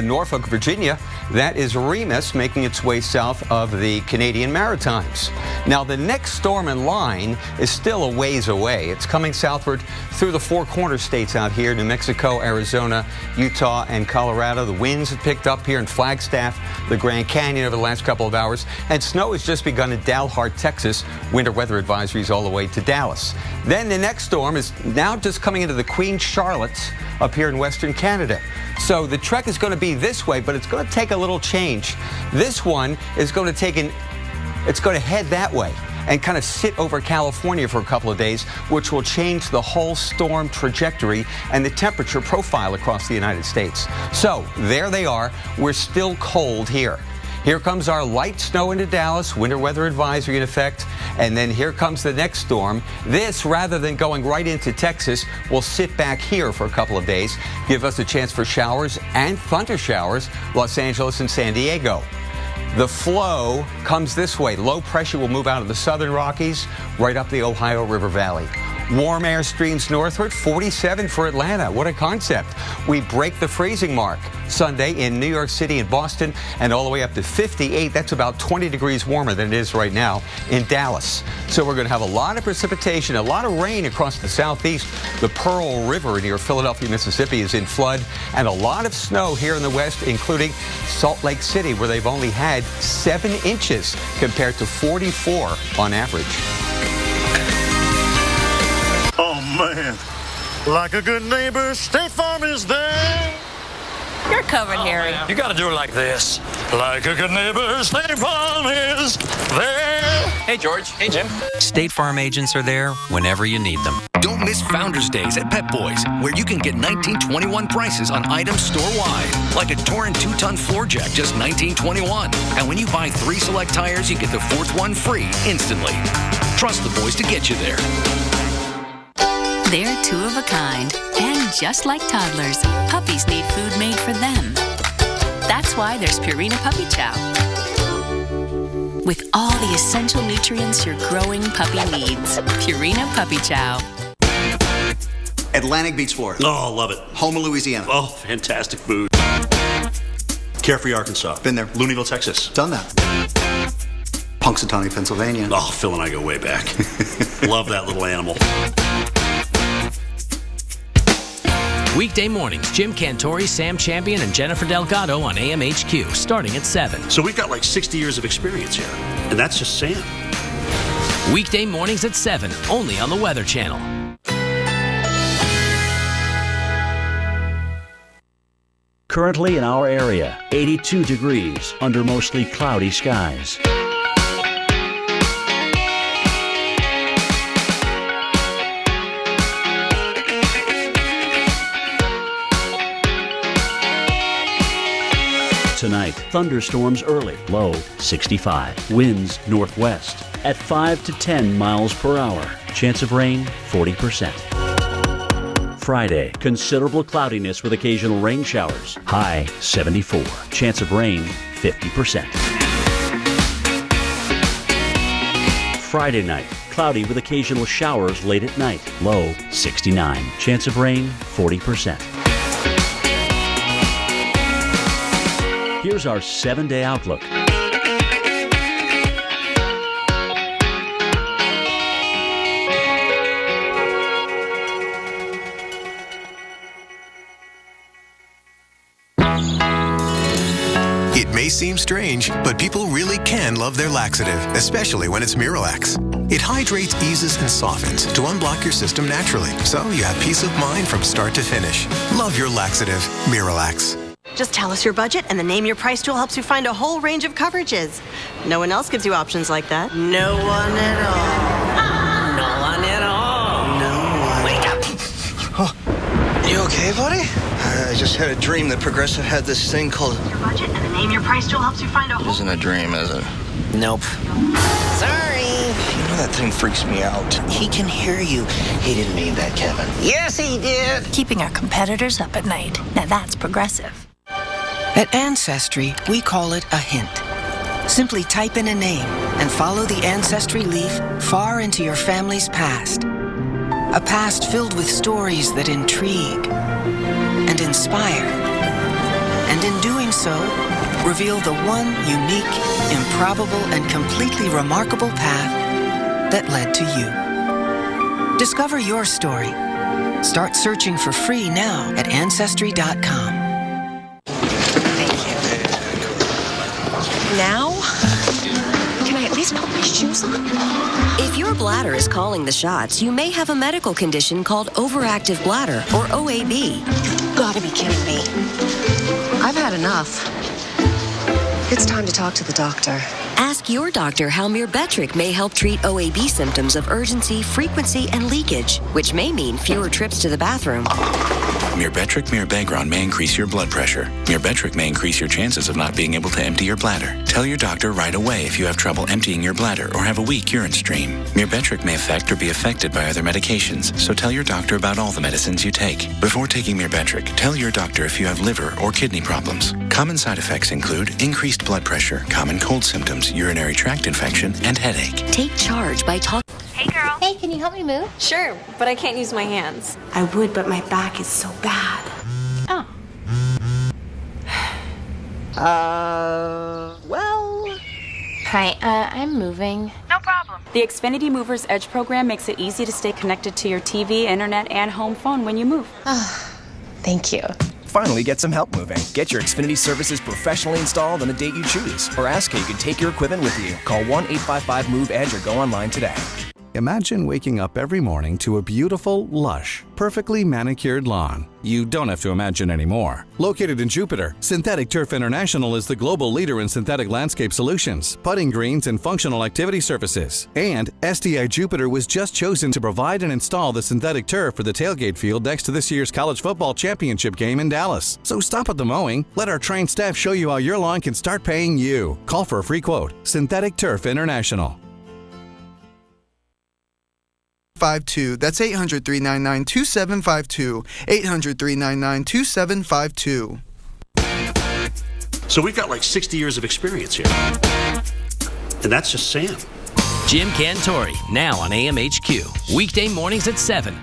Norfolk, Virginia. That is Remus making its way south of the Canadian Maritimes. Now, the next storm in line is still a ways away. It's coming southward through the Four Corners states out here, New Mexico, Arizona, Utah, and Colorado. The winds have picked up here in Flagstaff, the Grand Canyon over the last couple of hours, and snow has just begun in Dalhart, Texas. Winter weather advisories all the way to Dallas. Then the next storm is now just coming into the Queen Charlottes up here in Western Canada. So the trek is going to be this way, but it's going to take a little change. This one is going to it's going to head that way and kind of sit over California for a couple of days, which will change the whole storm trajectory and the temperature profile across the United States. So there they are. We're still cold here. Here comes our light snow into Dallas, winter weather advisory in effect, and then here comes the next storm. This, rather than going right into Texas, will sit back here for a couple of days, give us a chance for showers and thunder showers, Los Angeles and San Diego. The flow comes this way. Low pressure will move out of the southern Rockies right up the Ohio River Valley. Warm air streams northward, 47 for Atlanta. What a concept. We break the freezing mark Sunday in New York City and Boston, and all the way up to 58. That's about 20 degrees warmer than it is right now in Dallas. So we're going to have a lot of precipitation, a lot of rain across the southeast. The Pearl River near Philadelphia, Mississippi is in flood, and a lot of snow here in the west, including Salt Lake City, where they've only had 7 inches compared to 44 on average. Oh, man. Like a good neighbor, State Farm is there. You're covered, Harry. You got to do it like this. Like a good neighbor, State Farm is there. Hey, George. Hey, Jim. State Farm agents are there whenever you need them. Don't miss Founders Days at Pep Boys, where you can get 1921 prices on items store-wide, like a Torin 2-ton floor jack, just $19.21. And when you buy 3 select tires, you get the 4th one free instantly. Trust the boys to get you there. They're two of a kind. And just like toddlers, puppies need food made for them. That's why there's Purina Puppy Chow. With all the essential nutrients your growing puppy needs. Purina Puppy Chow. Atlantic Beach, Florida. Oh, love it. Houma, Louisiana. Oh, fantastic food. Carefree, Arkansas. Been there. Looneyville, Texas. Done that. Punxsutawney, Pennsylvania. Oh, Phil and I go way back. Love that little animal. Weekday mornings, Jim Cantori, Sam Champion, and Jennifer Delgado on AMHQ, starting at 7. So we've got like 60 years of experience here. And that's just Sam. Weekday mornings at 7, only on the Weather Channel. Currently in our area, 82 degrees under mostly cloudy skies. Tonight, thunderstorms early, low 65. Winds northwest at 5 to 10 miles per hour. Chance of rain 40%. Friday, considerable cloudiness with occasional rain showers. High 74. Chance of rain 50%. Friday night, cloudy with occasional showers late at night. Low 69. Chance of rain 40%. Here's our 7-day outlook. It may seem strange, but people really can love their laxative, especially when it's Miralax. It hydrates, eases, and softens to unblock your system naturally, so you have peace of mind from start to finish. Love your laxative, Miralax. Just tell us your budget, and the Name Your Price tool helps you find a whole range of coverages. No one else gives you options like that. No one at all. No one at all. No one. Wake up. You okay, buddy? I just had a dream that Progressive had this thing called... Your budget, and the Name Your Price tool helps you find a whole... Isn't a dream, is it? Nope. Sorry. You know that thing freaks me out. He can hear you. He didn't mean that, Kevin. Yes, he did. Keeping our competitors up at night. Now that's Progressive. At Ancestry, we call it a hint. Simply type in a name and follow the Ancestry leaf far into your family's past. A past filled with stories that intrigue and inspire. And in doing so, reveal the one unique, improbable, and completely remarkable path that led to you. Discover your story. Start searching for free now at Ancestry.com. Now? Can I at least put my shoes on? If your bladder is calling the shots, you may have a medical condition called overactive bladder, or OAB. You've got to be kidding me. I've had enough. It's time to talk to the doctor. Ask your doctor how Mirbetriq may help treat OAB symptoms of urgency, frequency, and leakage, which may mean fewer trips to the bathroom. Mirbetriq Mirabegron may increase your blood pressure. Mirbetriq may increase your chances of not being able to empty your bladder. Tell your doctor right away if you have trouble emptying your bladder or have a weak urine stream. Mirbetriq may affect or be affected by other medications, so tell your doctor about all the medicines you take. Before taking Mirbetriq, tell your doctor if you have liver or kidney problems. Common side effects include increased blood pressure, common cold symptoms, urinary tract infection, and headache. Take charge by talking. Hey, girl. Hey, can you help me move? Sure, but I can't use my hands. I would, but my back is so bad. Oh. Well... Hi, I'm moving. No problem. The Xfinity Mover's Edge program makes it easy to stay connected to your TV, internet, and home phone when you move. Thank you. Finally get some help moving. Get your Xfinity services professionally installed on the date you choose, or ask how you can take your equipment with you. Call 1-855-MOVE-EDGE or go online today. Imagine waking up every morning to a beautiful, lush, perfectly manicured lawn. You don't have to imagine anymore. Located in Jupiter, Synthetic Turf International is the global leader in synthetic landscape solutions, putting greens, and functional activity surfaces. And STI Jupiter was just chosen to provide and install the synthetic turf for the tailgate field next to this year's college football championship game in Dallas. So stop at the mowing. Let our trained staff show you how your lawn can start paying you. Call for a free quote. Synthetic Turf International. 800-399-2752. That's 800-399-2752. 800-399-2752. So we've got like 60 years of experience here. And that's just Sam. Jim Cantori, now on AMHQ. Weekday mornings at 7.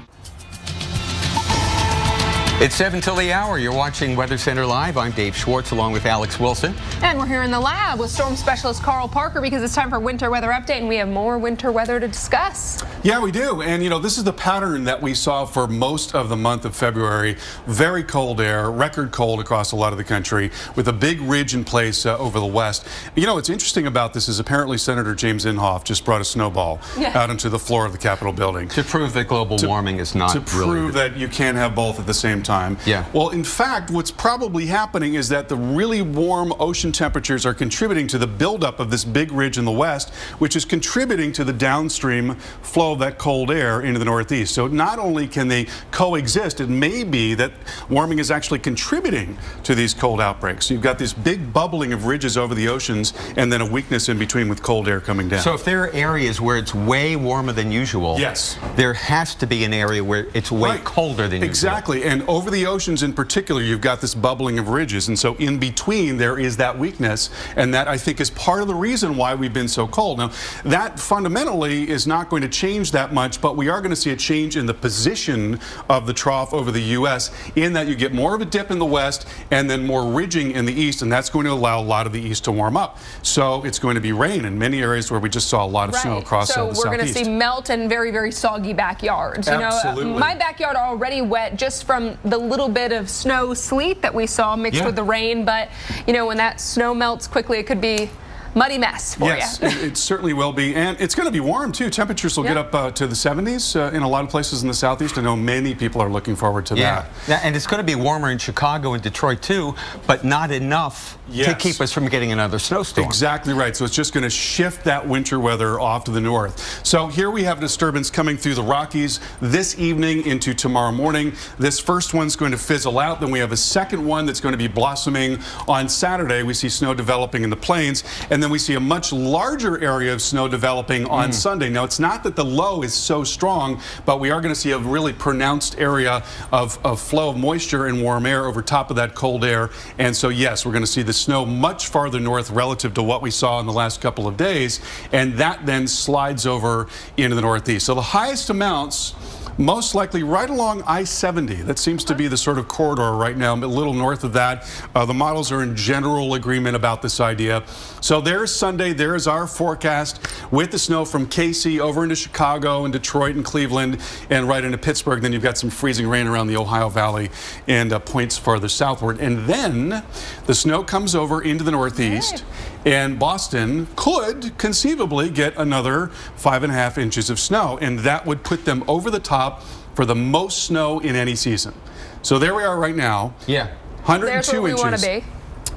It's 7 till the hour. You're watching Weather Center Live. I'm Dave Schwartz along with Alex Wilson. And we're here in the lab with storm specialist Carl Parker because it's time for winter weather update and we have more winter weather to discuss. Yeah, we do. And, you know, this is the pattern that we saw for most of the month of February. Very cold air, record cold across a lot of the country with a big ridge in place over the west. You know, what's interesting about this is apparently Senator James Inhofe just brought a snowball out onto the floor of the Capitol building. To prove that global warming is not To prove that you can't have both at the same time. Yeah. Well, in fact, what's probably happening is that the really warm ocean temperatures are contributing to the buildup of this big ridge in the west, which is contributing to the downstream flow of that cold air into the northeast. So not only can they coexist, it may be that warming is actually contributing to these cold outbreaks. So you've got this big bubbling of ridges over the oceans and then a weakness in between with cold air coming down. So if there are areas where it's way warmer than usual, yes, there has to be an area where it's way colder than usual. Exactly. And over the oceans in particular, you've got this bubbling of ridges. And so in between, there is that weakness. And that, I think, is part of the reason why we've been so cold. Now, that fundamentally is not going to change that much, but we are going to see a change in the position of the trough over the U.S. in that you get more of a dip in the west and then more ridging in the east. And that's going to allow a lot of the east to warm up. So it's going to be rain in many areas where we just saw a lot of snow across the southeast. So we're going to see melt and very, very soggy backyards. Absolutely. You know, my backyard already wet just from the little bit of snow sleet that we saw mixed with the rain, but you know, when that snow melts quickly, it could be muddy mess for you. Yes, it certainly will be. And it's going to be warm, too. Temperatures will get up to the 70s in a lot of places in the southeast. I know many people are looking forward to that. Yeah, and it's going to be warmer in Chicago and Detroit, too, but not enough to keep us from getting another snowstorm. Exactly right. So it's just going to shift that winter weather off to the north. So here we have a disturbance coming through the Rockies this evening into tomorrow morning. This first one's going to fizzle out. Then we have a second one that's going to be blossoming on Saturday. We see snow developing in the plains. And then we see a much larger area of snow developing on Sunday. Now, it's not that the low is so strong, but we are going to see a really pronounced area of flow of moisture and warm air over top of that cold air. And so, yes, we're going to see the snow much farther north relative to what we saw in the last couple of days. And that then slides over into the northeast. So the highest amounts most likely right along I-70. That seems to be the sort of corridor right now, a little north of that. The models are in general agreement about this idea. So there's Sunday. There's our forecast with the snow from KC over into Chicago and Detroit and Cleveland and right into Pittsburgh. Then you've got some freezing rain around the Ohio Valley and points farther southward. And then the snow comes over into the northeast. And Boston could conceivably get another 5.5 inches of snow, and that would put them over the top for the most snow in any season. So there we are right now. Yeah. There's 102 where we inches. want to be.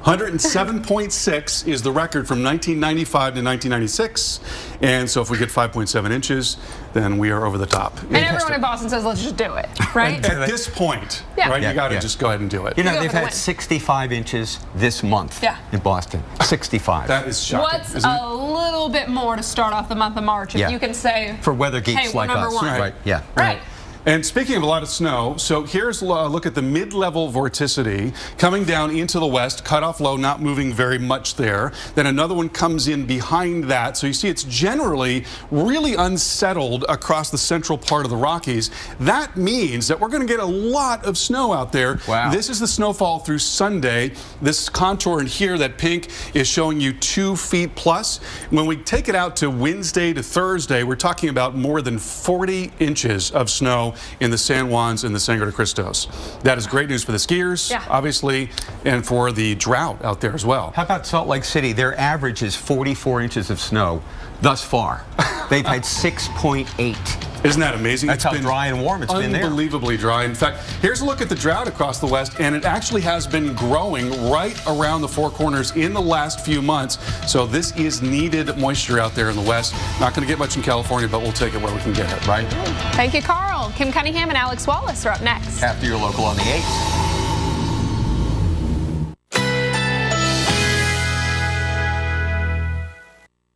107.6 is the record from 1995 to 1996. And so if we get 5.7 inches, then we are over the top. And everyone in Boston says, let's just do it, right? At this point, Yeah. you got to just go ahead and do it. You know, they've had 65 inches this month in Boston. 65. That is shocking. What's a little bit more to start off the month of March if you can say, for weather geeks hey, like number us. one. Right. Yeah. Right. And speaking of a lot of snow, so here's a look at the mid-level vorticity coming down into the west, cutoff low, not moving very much there. Then another one comes in behind that. So you see it's generally really unsettled across the central part of the Rockies. That means that we're going to get a lot of snow out there. Wow. This is the snowfall through Sunday. This contour in here, that pink, is showing you 2 feet plus. When we take it out to Wednesday to Thursday, we're talking about more than 40 inches of snow in the San Juans and the Sangre de Cristos. That is great news for the skiers, obviously, and for the drought out there as well. How about Salt Lake City? Their average is 44 inches of snow thus far. They've had 6.8. Isn't that amazing? That's how dry and warm it's been there. Unbelievably dry. In fact, here's a look at the drought across the west, and it actually has been growing right around the Four Corners in the last few months. So this is needed moisture out there in the west. Not going to get much in California, but we'll take it where we can get it, right? Thank you, Carl. Kim Cunningham and Alex Wallace are up next. After your local on the 8th.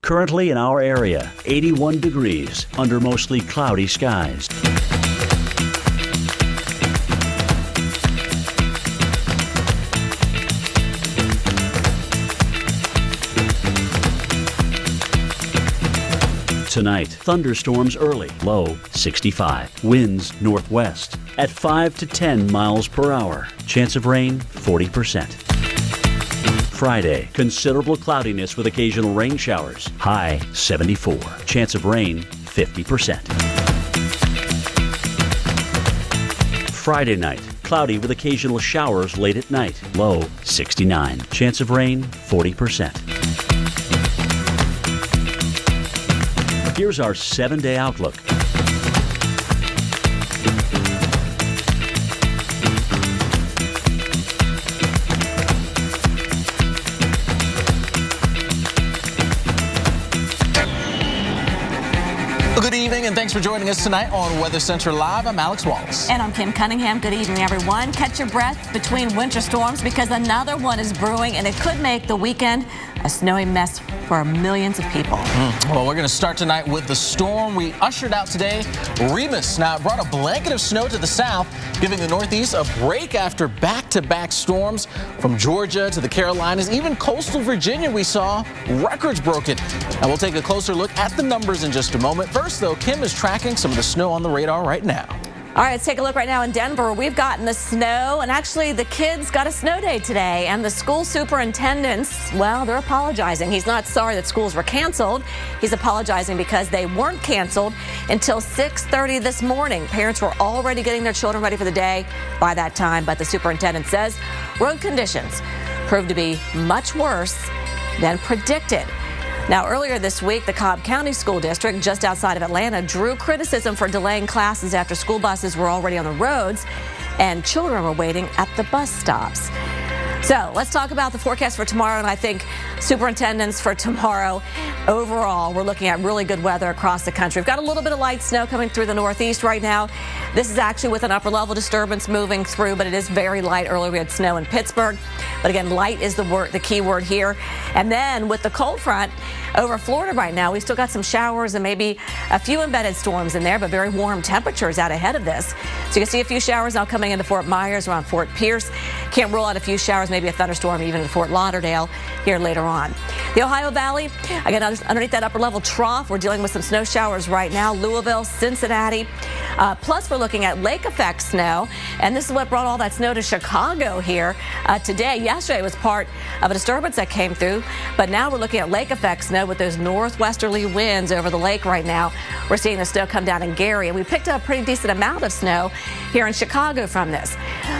Currently in our area, 81 degrees under mostly cloudy skies. Tonight, thunderstorms early, low 65. Winds northwest at 5 to 10 miles per hour. Chance of rain 40%. Friday, considerable cloudiness with occasional rain showers. High 74. Chance of rain 50%. Friday night, cloudy with occasional showers late at night. Low 69. Chance of rain 40%. Here's our 7-day outlook. Good evening, and thanks for joining us tonight on Weather Center Live. I'm Alex Wallace. And I'm Kim Cunningham. Good evening, everyone. Catch your breath between winter storms because another one is brewing, and it could make the weekend a snowy mess for millions of people. Well, we're going to start tonight with the storm we ushered out today, Remus. Now, it brought a blanket of snow to the south, giving the Northeast a break after back-to-back storms from Georgia to the Carolinas. Even coastal Virginia, we saw records broken. And we'll take a closer look at the numbers in just a moment. First, though, Kim is tracking some of the snow on the radar right now. All right, let's take a look right now in Denver. We've gotten the snow, and actually the kids got a snow day today, and the school superintendents, well, they're apologizing. He's not sorry that schools were canceled. He's apologizing because they weren't canceled until 6:30 this morning. Parents were already getting their children ready for the day by that time, but the superintendent says road conditions proved to be much worse than predicted. Now, earlier this week, the Cobb County School District, just outside of Atlanta, drew criticism for delaying classes after school buses were already on the roads and children were waiting at the bus stops. So let's talk about the forecast for tomorrow, and I think superintendents for tomorrow, overall, we're looking at really good weather across the country. We've got a little bit of light snow coming through the Northeast right now. This is actually with an upper level disturbance moving through, but it is very light. Earlier we had snow in Pittsburgh, but again, light is the key word here. And then with the cold front over Florida right now, we still got some showers and maybe a few embedded storms in there, but very warm temperatures out ahead of this. So you can see a few showers now coming into Fort Myers, around Fort Pierce. Can't rule out a few showers, maybe a thunderstorm even in Fort Lauderdale here later on. The Ohio Valley, again, underneath that upper level trough, we're dealing with some snow showers right now. Louisville, Cincinnati. Plus, we're looking at lake effect snow, and this is what brought all that snow to Chicago here today. Yesterday was part of a disturbance that came through, but now we're looking at lake effect snow with those northwesterly winds over the lake right now. We're seeing the snow come down in Gary, and we picked up a pretty decent amount of snow here in Chicago from this.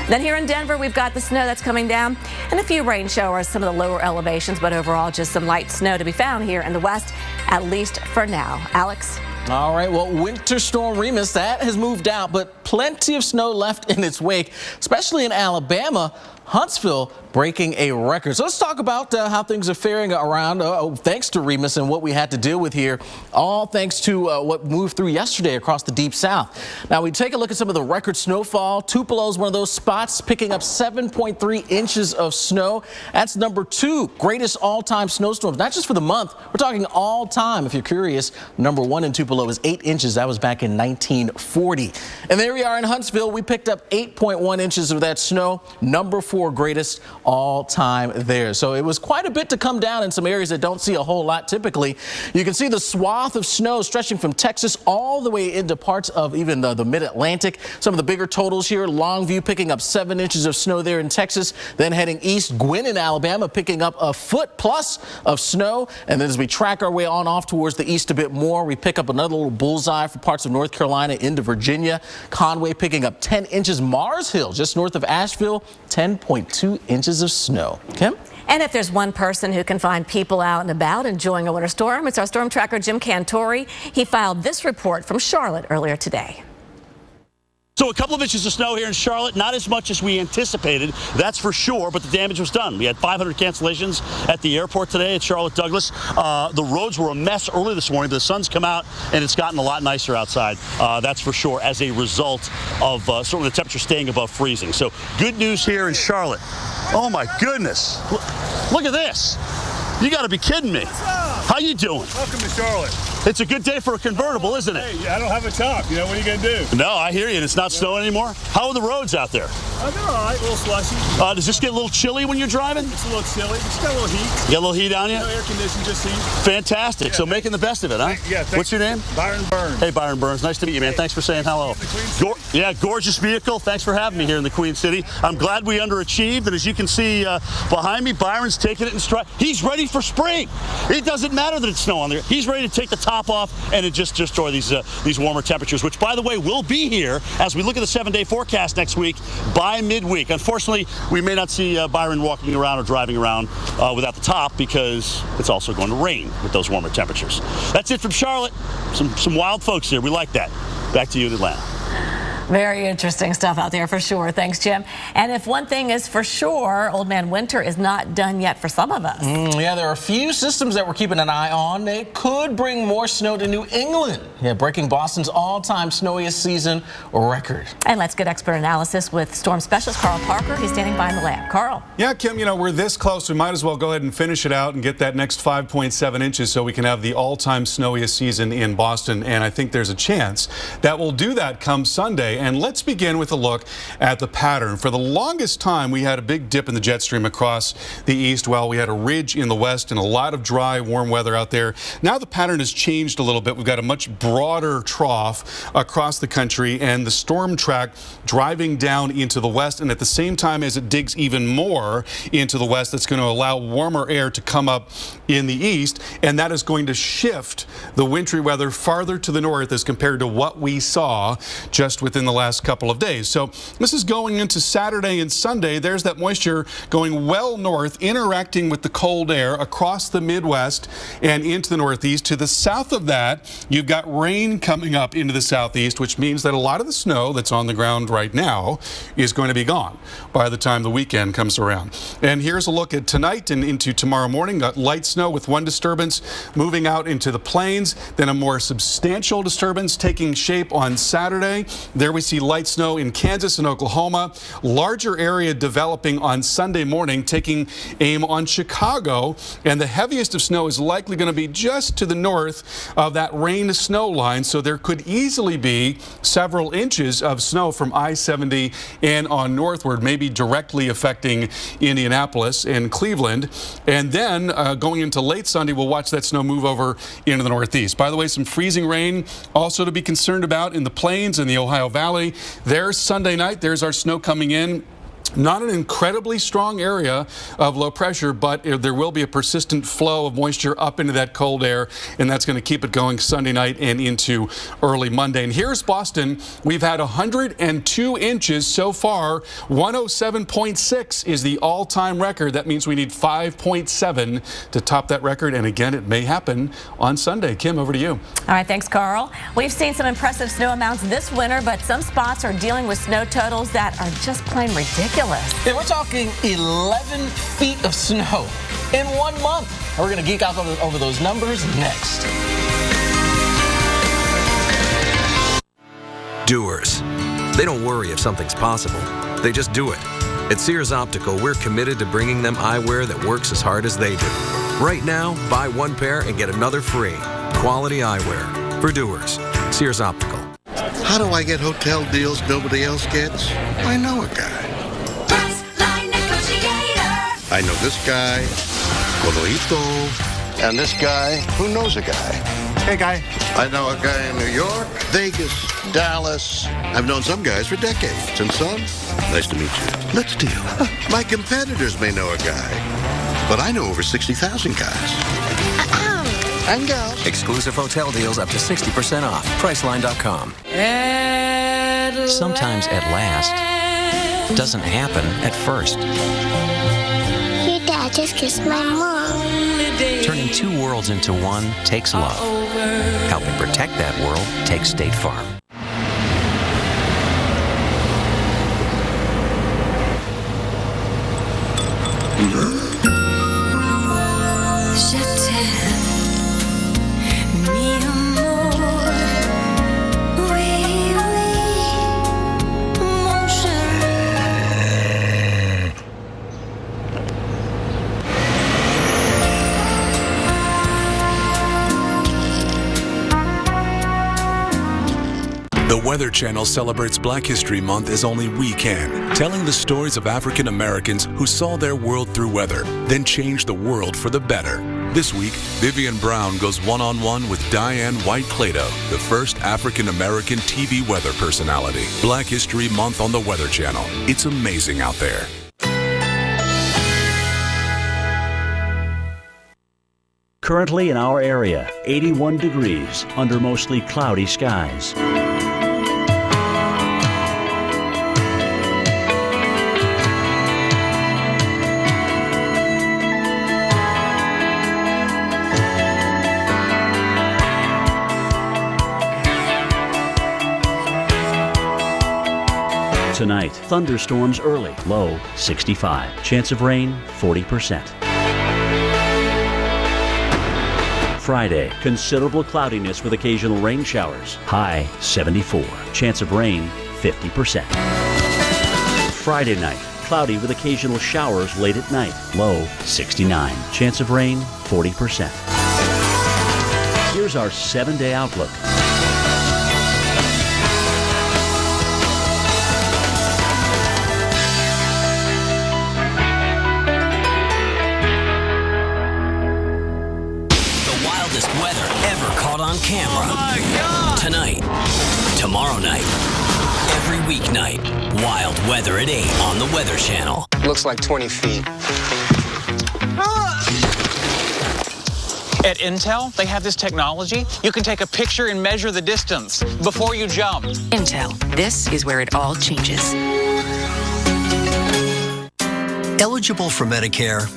Then here in Denver, we've got the snow that's coming down and a few rain showers, some of the lower elevations, but overall just some light snow to be found here in the west, at least for now. Alex? All right, well, Winter Storm Remus, that has moved out, but plenty of snow left in its wake, especially in Alabama. Huntsville breaking a record. So let's talk about how things are faring around thanks to Remus and what we had to deal with here, all thanks to what moved through yesterday across the Deep South. Now, we take a look at some of the record snowfall. Tupelo is one of those spots, picking up 7.3 inches of snow. That's number 2 greatest all-time snowstorms, not just for the month. We're talking all time. If you're curious, number 1 in Tupelo is 8 inches. That was back in 1940. And there we are in Huntsville. We picked up 8.1 inches of that snow, number 4 greatest all time there. So it was quite a bit to come down in some areas that don't see a whole lot typically. You can see the swath of snow stretching from Texas all the way into parts of even the mid-Atlantic. Some of the bigger totals here, Longview picking up 7 inches of snow there in Texas, then heading east, Gwinn in Alabama picking up a foot plus of snow. And then as we track our way on off towards the east a bit more, we pick up another little bullseye for parts of North Carolina into Virginia. Conway picking up 10 inches. Mars Hill, just north of Asheville, 10.2 inches of snow. Kim? And if there's one person who can find people out and about enjoying a winter storm, it's our storm tracker, Jim Cantori. He filed this report from Charlotte earlier today. So a couple of inches of snow here in Charlotte, not as much as we anticipated, that's for sure, but the damage was done. We had 500 cancellations at the airport today at Charlotte Douglas. The roads were a mess early this morning, but the sun's come out and it's gotten a lot nicer outside, that's for sure, as a result of certainly the temperature staying above freezing. So good news here in Charlotte. Oh my goodness, look at this. You gotta be kidding me. How you doing? Welcome to Charlotte. It's a good day for a convertible, isn't it? Hey, I don't have a top. You know, what are you going to do? No, I hear you. And it's not snowing anymore. How are the roads out there? They're all right. A little slushy. Does this get a little chilly when you're driving? It's a little chilly. It's got a little heat. You got a little heat on you? No air conditioning, just heat. Fantastic. Yeah, so making the best of it, huh? Yeah. What's your name? Byron Burns. Hey, Byron Burns. Nice to meet you, man. Thanks for saying hello. Gorgeous vehicle. Thanks for having me here in the Queen City. I'm glad we underachieved. And as you can see behind me, Byron's taking it in stride. He's ready for spring. It doesn't matter that it's snow on there. He's ready to take the top off and just destroy these warmer temperatures, which, by the way, will be here as we look at the 7-day forecast next week by midweek. Unfortunately, we may not see Byron walking around or driving around without the top because it's also going to rain with those warmer temperatures. That's it from Charlotte. Some wild folks here. We like that. Back to you in Atlanta. Very interesting stuff out there for sure. Thanks, Jim. And if one thing is for sure, Old Man Winter is not done yet for some of us. Yeah, there are a few systems that we're keeping an eye on. They could bring more snow to New England. Yeah, breaking Boston's all-time snowiest season record. And let's get expert analysis with storm specialist Carl Parker. He's standing by in the lab. Carl. Yeah, Kim, you know, we're this close. We might as well go ahead and finish it out and get that next 5.7 inches so we can have the all-time snowiest season in Boston. And I think there's a chance that we'll do that come Sunday. And let's begin with a look at the pattern. For the longest time, we had a big dip in the jet stream across the east, while we had a ridge in the west and a lot of dry, warm weather out there. Now the pattern has changed a little bit. We've got a much broader trough across the country and the storm track driving down into the west. And at the same time as it digs even more into the west, that's going to allow warmer air to come up in the east. And that is going to shift the wintry weather farther to the north as compared to what we saw just within the last couple of days. So this is going into Saturday and Sunday. There's that moisture going well north, interacting with the cold air across the Midwest and into the Northeast. To the south of that, you've got rain coming up into the Southeast, which means that a lot of the snow that's on the ground right now is going to be gone by the time the weekend comes around. And here's a look at tonight and into tomorrow morning. Got light snow with one disturbance moving out into the plains, then a more substantial disturbance taking shape on Saturday. There we see light snow in Kansas and Oklahoma. Larger area developing on Sunday morning, taking aim on Chicago. And the heaviest of snow is likely going to be just to the north of that rain snow line. So there could easily be several inches of snow from I-70 and on northward, maybe directly affecting Indianapolis and Cleveland. And then going into late Sunday, we'll watch that snow move over into the Northeast. By the way, some freezing rain also to be concerned about in the plains and the Ohio Valley. There's Sunday night. There's our snow coming in. Not an incredibly strong area of low pressure, but there will be a persistent flow of moisture up into that cold air, and that's going to keep it going Sunday night and into early Monday. And here's Boston. We've had 102 inches so far. 107.6 is the all-time record. That means we need 5.7 to top that record. And again, it may happen on Sunday. Kim, over to you. All right, thanks, Carl. We've seen some impressive snow amounts this winter, but some spots are dealing with snow totals that are just plain ridiculous. Yeah, we're talking 11 feet of snow in 1 month. And we're going to geek out over those numbers next. Doers. They don't worry if something's possible. They just do it. At Sears Optical, we're committed to bringing them eyewear that works as hard as they do. Right now, buy one pair and get another free. Quality eyewear for doers. Sears Optical. How do I get hotel deals nobody else gets? I know a guy. I know this guy, Coloito, and this guy who knows a guy. Hey, guy. I know a guy in New York, Vegas, Dallas. I've known some guys for decades. And son, nice to meet you. Let's deal. My competitors may know a guy, but I know over 60,000 guys. And gals. Exclusive hotel deals up to 60% off. Priceline.com. Sometimes at last doesn't happen at first. Your dad just kissed my mom. Turning two worlds into one takes love. Helping protect that world takes State Farm. The Weather Channel celebrates Black History Month as only we can, telling the stories of African Americans who saw their world through weather, then changed the world for the better. This week, Vivian Brown goes one-on-one with Diane White-Clado, the first African American TV weather personality. Black History Month on the Weather Channel. It's amazing out there. Currently in our area, 81 degrees under mostly cloudy skies. Tonight, thunderstorms early, low 65. Chance of rain, 40%. Friday, considerable cloudiness with occasional rain showers, high 74. Chance of rain, 50%. Friday night, cloudy with occasional showers late at night, low 69. Chance of rain, 40%. Here's our 7-day outlook. On camera. Oh my God. Tonight, tomorrow night, every weeknight. Wild weather at 8 on the Weather Channel. Looks like 20 feet. At Intel, they have this technology. You can take a picture and measure the distance before you jump. Intel, this is where it all changes. Eligible for Medicare,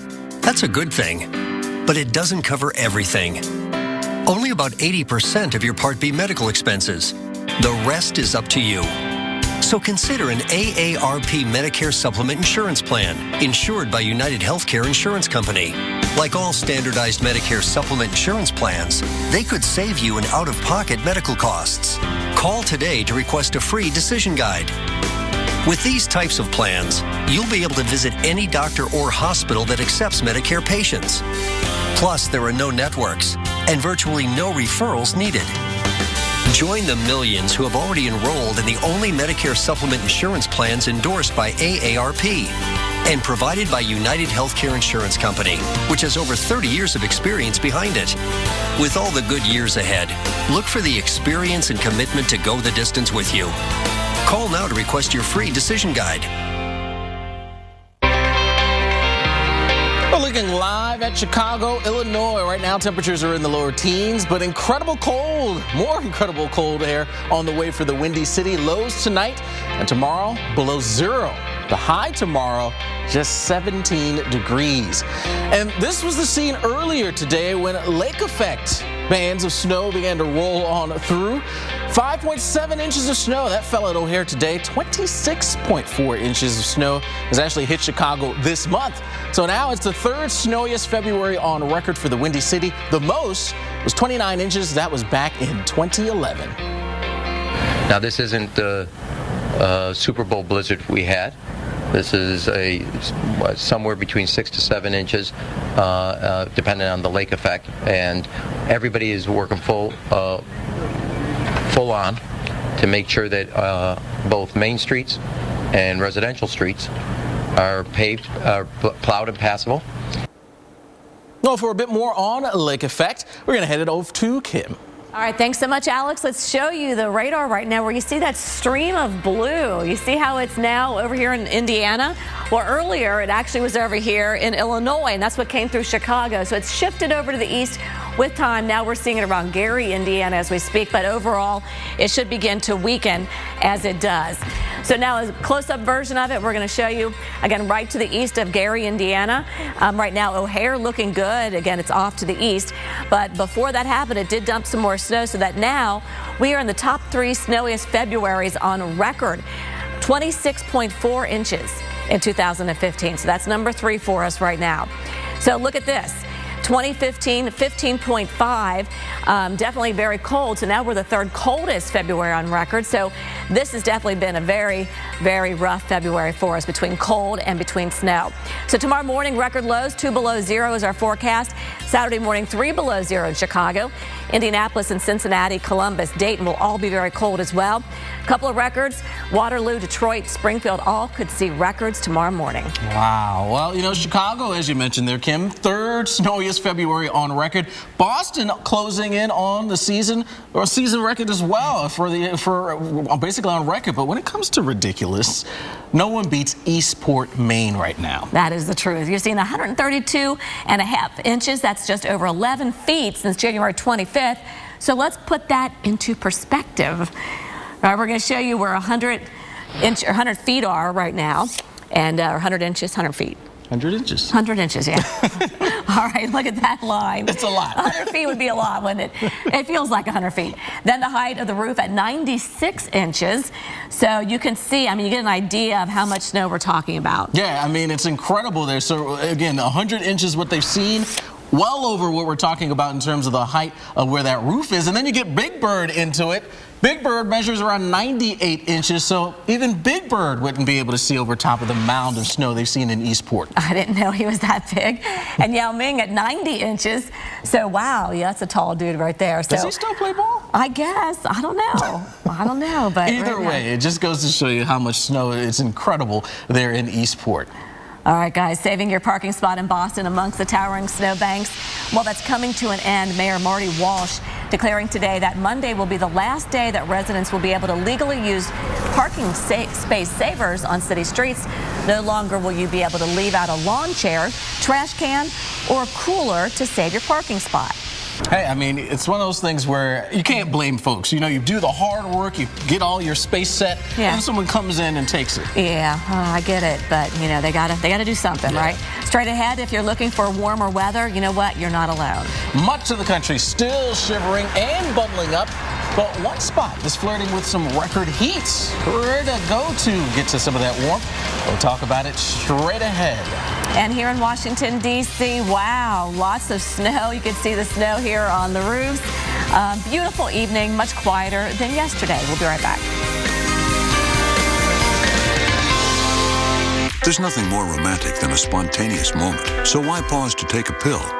that's a good thing, but it doesn't cover everything. Only about 80% of your Part B medical expenses. The rest is up to you. So consider an AARP Medicare Supplement Insurance Plan, insured by United Healthcare Insurance Company. Like all standardized Medicare Supplement insurance plans, they could save you in out-of-pocket medical costs. Call today to request a free decision guide. With these types of plans, you'll be able to visit any doctor or hospital that accepts Medicare patients. Plus, there are no networks and virtually no referrals needed. Join the millions who have already enrolled in the only Medicare supplement insurance plans endorsed by AARP and provided by United Healthcare Insurance Company, which has over 30 years of experience behind it. With all the good years ahead, look for the experience and commitment to go the distance with you. Call now to request your free decision guide. We're looking live at Chicago, Illinois. Right now, temperatures are in the lower teens, but incredible cold, more incredible cold air on the way for the Windy City. Lows tonight and tomorrow below zero. The high tomorrow, just 17 degrees. And this was the scene earlier today when lake effect bands of snow began to roll on through. 5.7 inches of snow. That fell at O'Hare today. 26.4 inches of snow has actually hit Chicago this month. So now it's the third snowiest February on record for the Windy City. The most was 29 inches. That was back in 2011. Now, this isn't the Super Bowl blizzard we had. This is somewhere between 6 to 7 inches, depending on the lake effect. And everybody is working full on to make sure that both main streets and residential streets are paved, plowed and passable. Well, for a bit more on lake effect, we're going to head it over to Kim. All right, thanks so much, Alex. Let's show you the radar right now where you see that stream of blue. You see how it's now over here in Indiana? Well, earlier it actually was over here in Illinois, and that's what came through Chicago. So it's shifted over to the east with time. Now we're seeing it around Gary, Indiana as we speak, but overall it should begin to weaken as it does. So now a close-up version of it we're going to show you, again, right to the east of Gary, Indiana. Right now O'Hare looking good. Again, it's off to the east. But before that happened, it did dump some more snow, so that now we are in the top 3 snowiest Februaries on record. 26.4 inches in 2015. So that's number 3 for us right now. So look at this. 2015, 15.5. Definitely very cold. So now we're the third coldest February on record. So this has definitely been a very, very rough February for us between cold and between snow. So tomorrow morning, record lows, 2 below 0 is our forecast. Saturday morning, 3 below 0 in Chicago. Indianapolis and Cincinnati, Columbus, Dayton will all be very cold as well. A couple of records, Waterloo, Detroit, Springfield, all could see records tomorrow morning. Wow. Well, you know, Chicago, as you mentioned there, Kim, third snowiest February on record. Boston closing in on the season record as well for basically on record. But when it comes to ridiculous, no one beats Eastport, Maine right now. That is the truth. You've seen 132.5 inches. That's just over 11 feet since January 25th. So let's put that into perspective. All right, we're going to show you where 100 feet are right now, and 100 inches, 100 feet. 100 inches. 100 inches, yeah. All right, look at that line. It's a lot. 100 feet would be a lot, wouldn't it? It feels like 100 feet. Then the height of the roof at 96 inches. So you can see, I mean, you get an idea of how much snow we're talking about. Yeah, I mean, it's incredible there. So again, 100 inches what they've seen. Well over what we're talking about in terms of the height of where that roof is. And then you get Big Bird into it. Big Bird measures around 98 inches, so even Big Bird wouldn't be able to see over top of the mound of snow they've seen in Eastport. I didn't know he was that big. And Yao Ming at 90 inches. So, wow, yeah, that's a tall dude right there. So, does he still play ball? I guess. I don't know. I don't know. But either way, it just goes to show you how much snow. It's incredible there in Eastport. All right, guys, saving your parking spot in Boston amongst the towering snowbanks. Well, that's coming to an end. Mayor Marty Walsh declaring today that Monday will be the last day that residents will be able to legally use parking space savers on city streets. No longer will you be able to leave out a lawn chair, trash can, or a cooler to save your parking spot. Hey, I mean, it's one of those things where you can't blame folks. You know, you do the hard work, you get all your space set, and then someone comes in and takes it. Yeah, I get it, but you know, they gotta do something, right? Straight ahead, if you're looking for warmer weather, you know what? You're not alone. Much of the country still shivering and bundling up, but one spot is flirting with some record heats. Where to go to get to some of that warmth? We'll talk about it straight ahead. And here in Washington, D.C., wow, lots of snow. You can see the snow here on the roofs. Beautiful evening, much quieter than yesterday. We'll be right back. There's nothing more romantic than a spontaneous moment. So why pause to take a pill?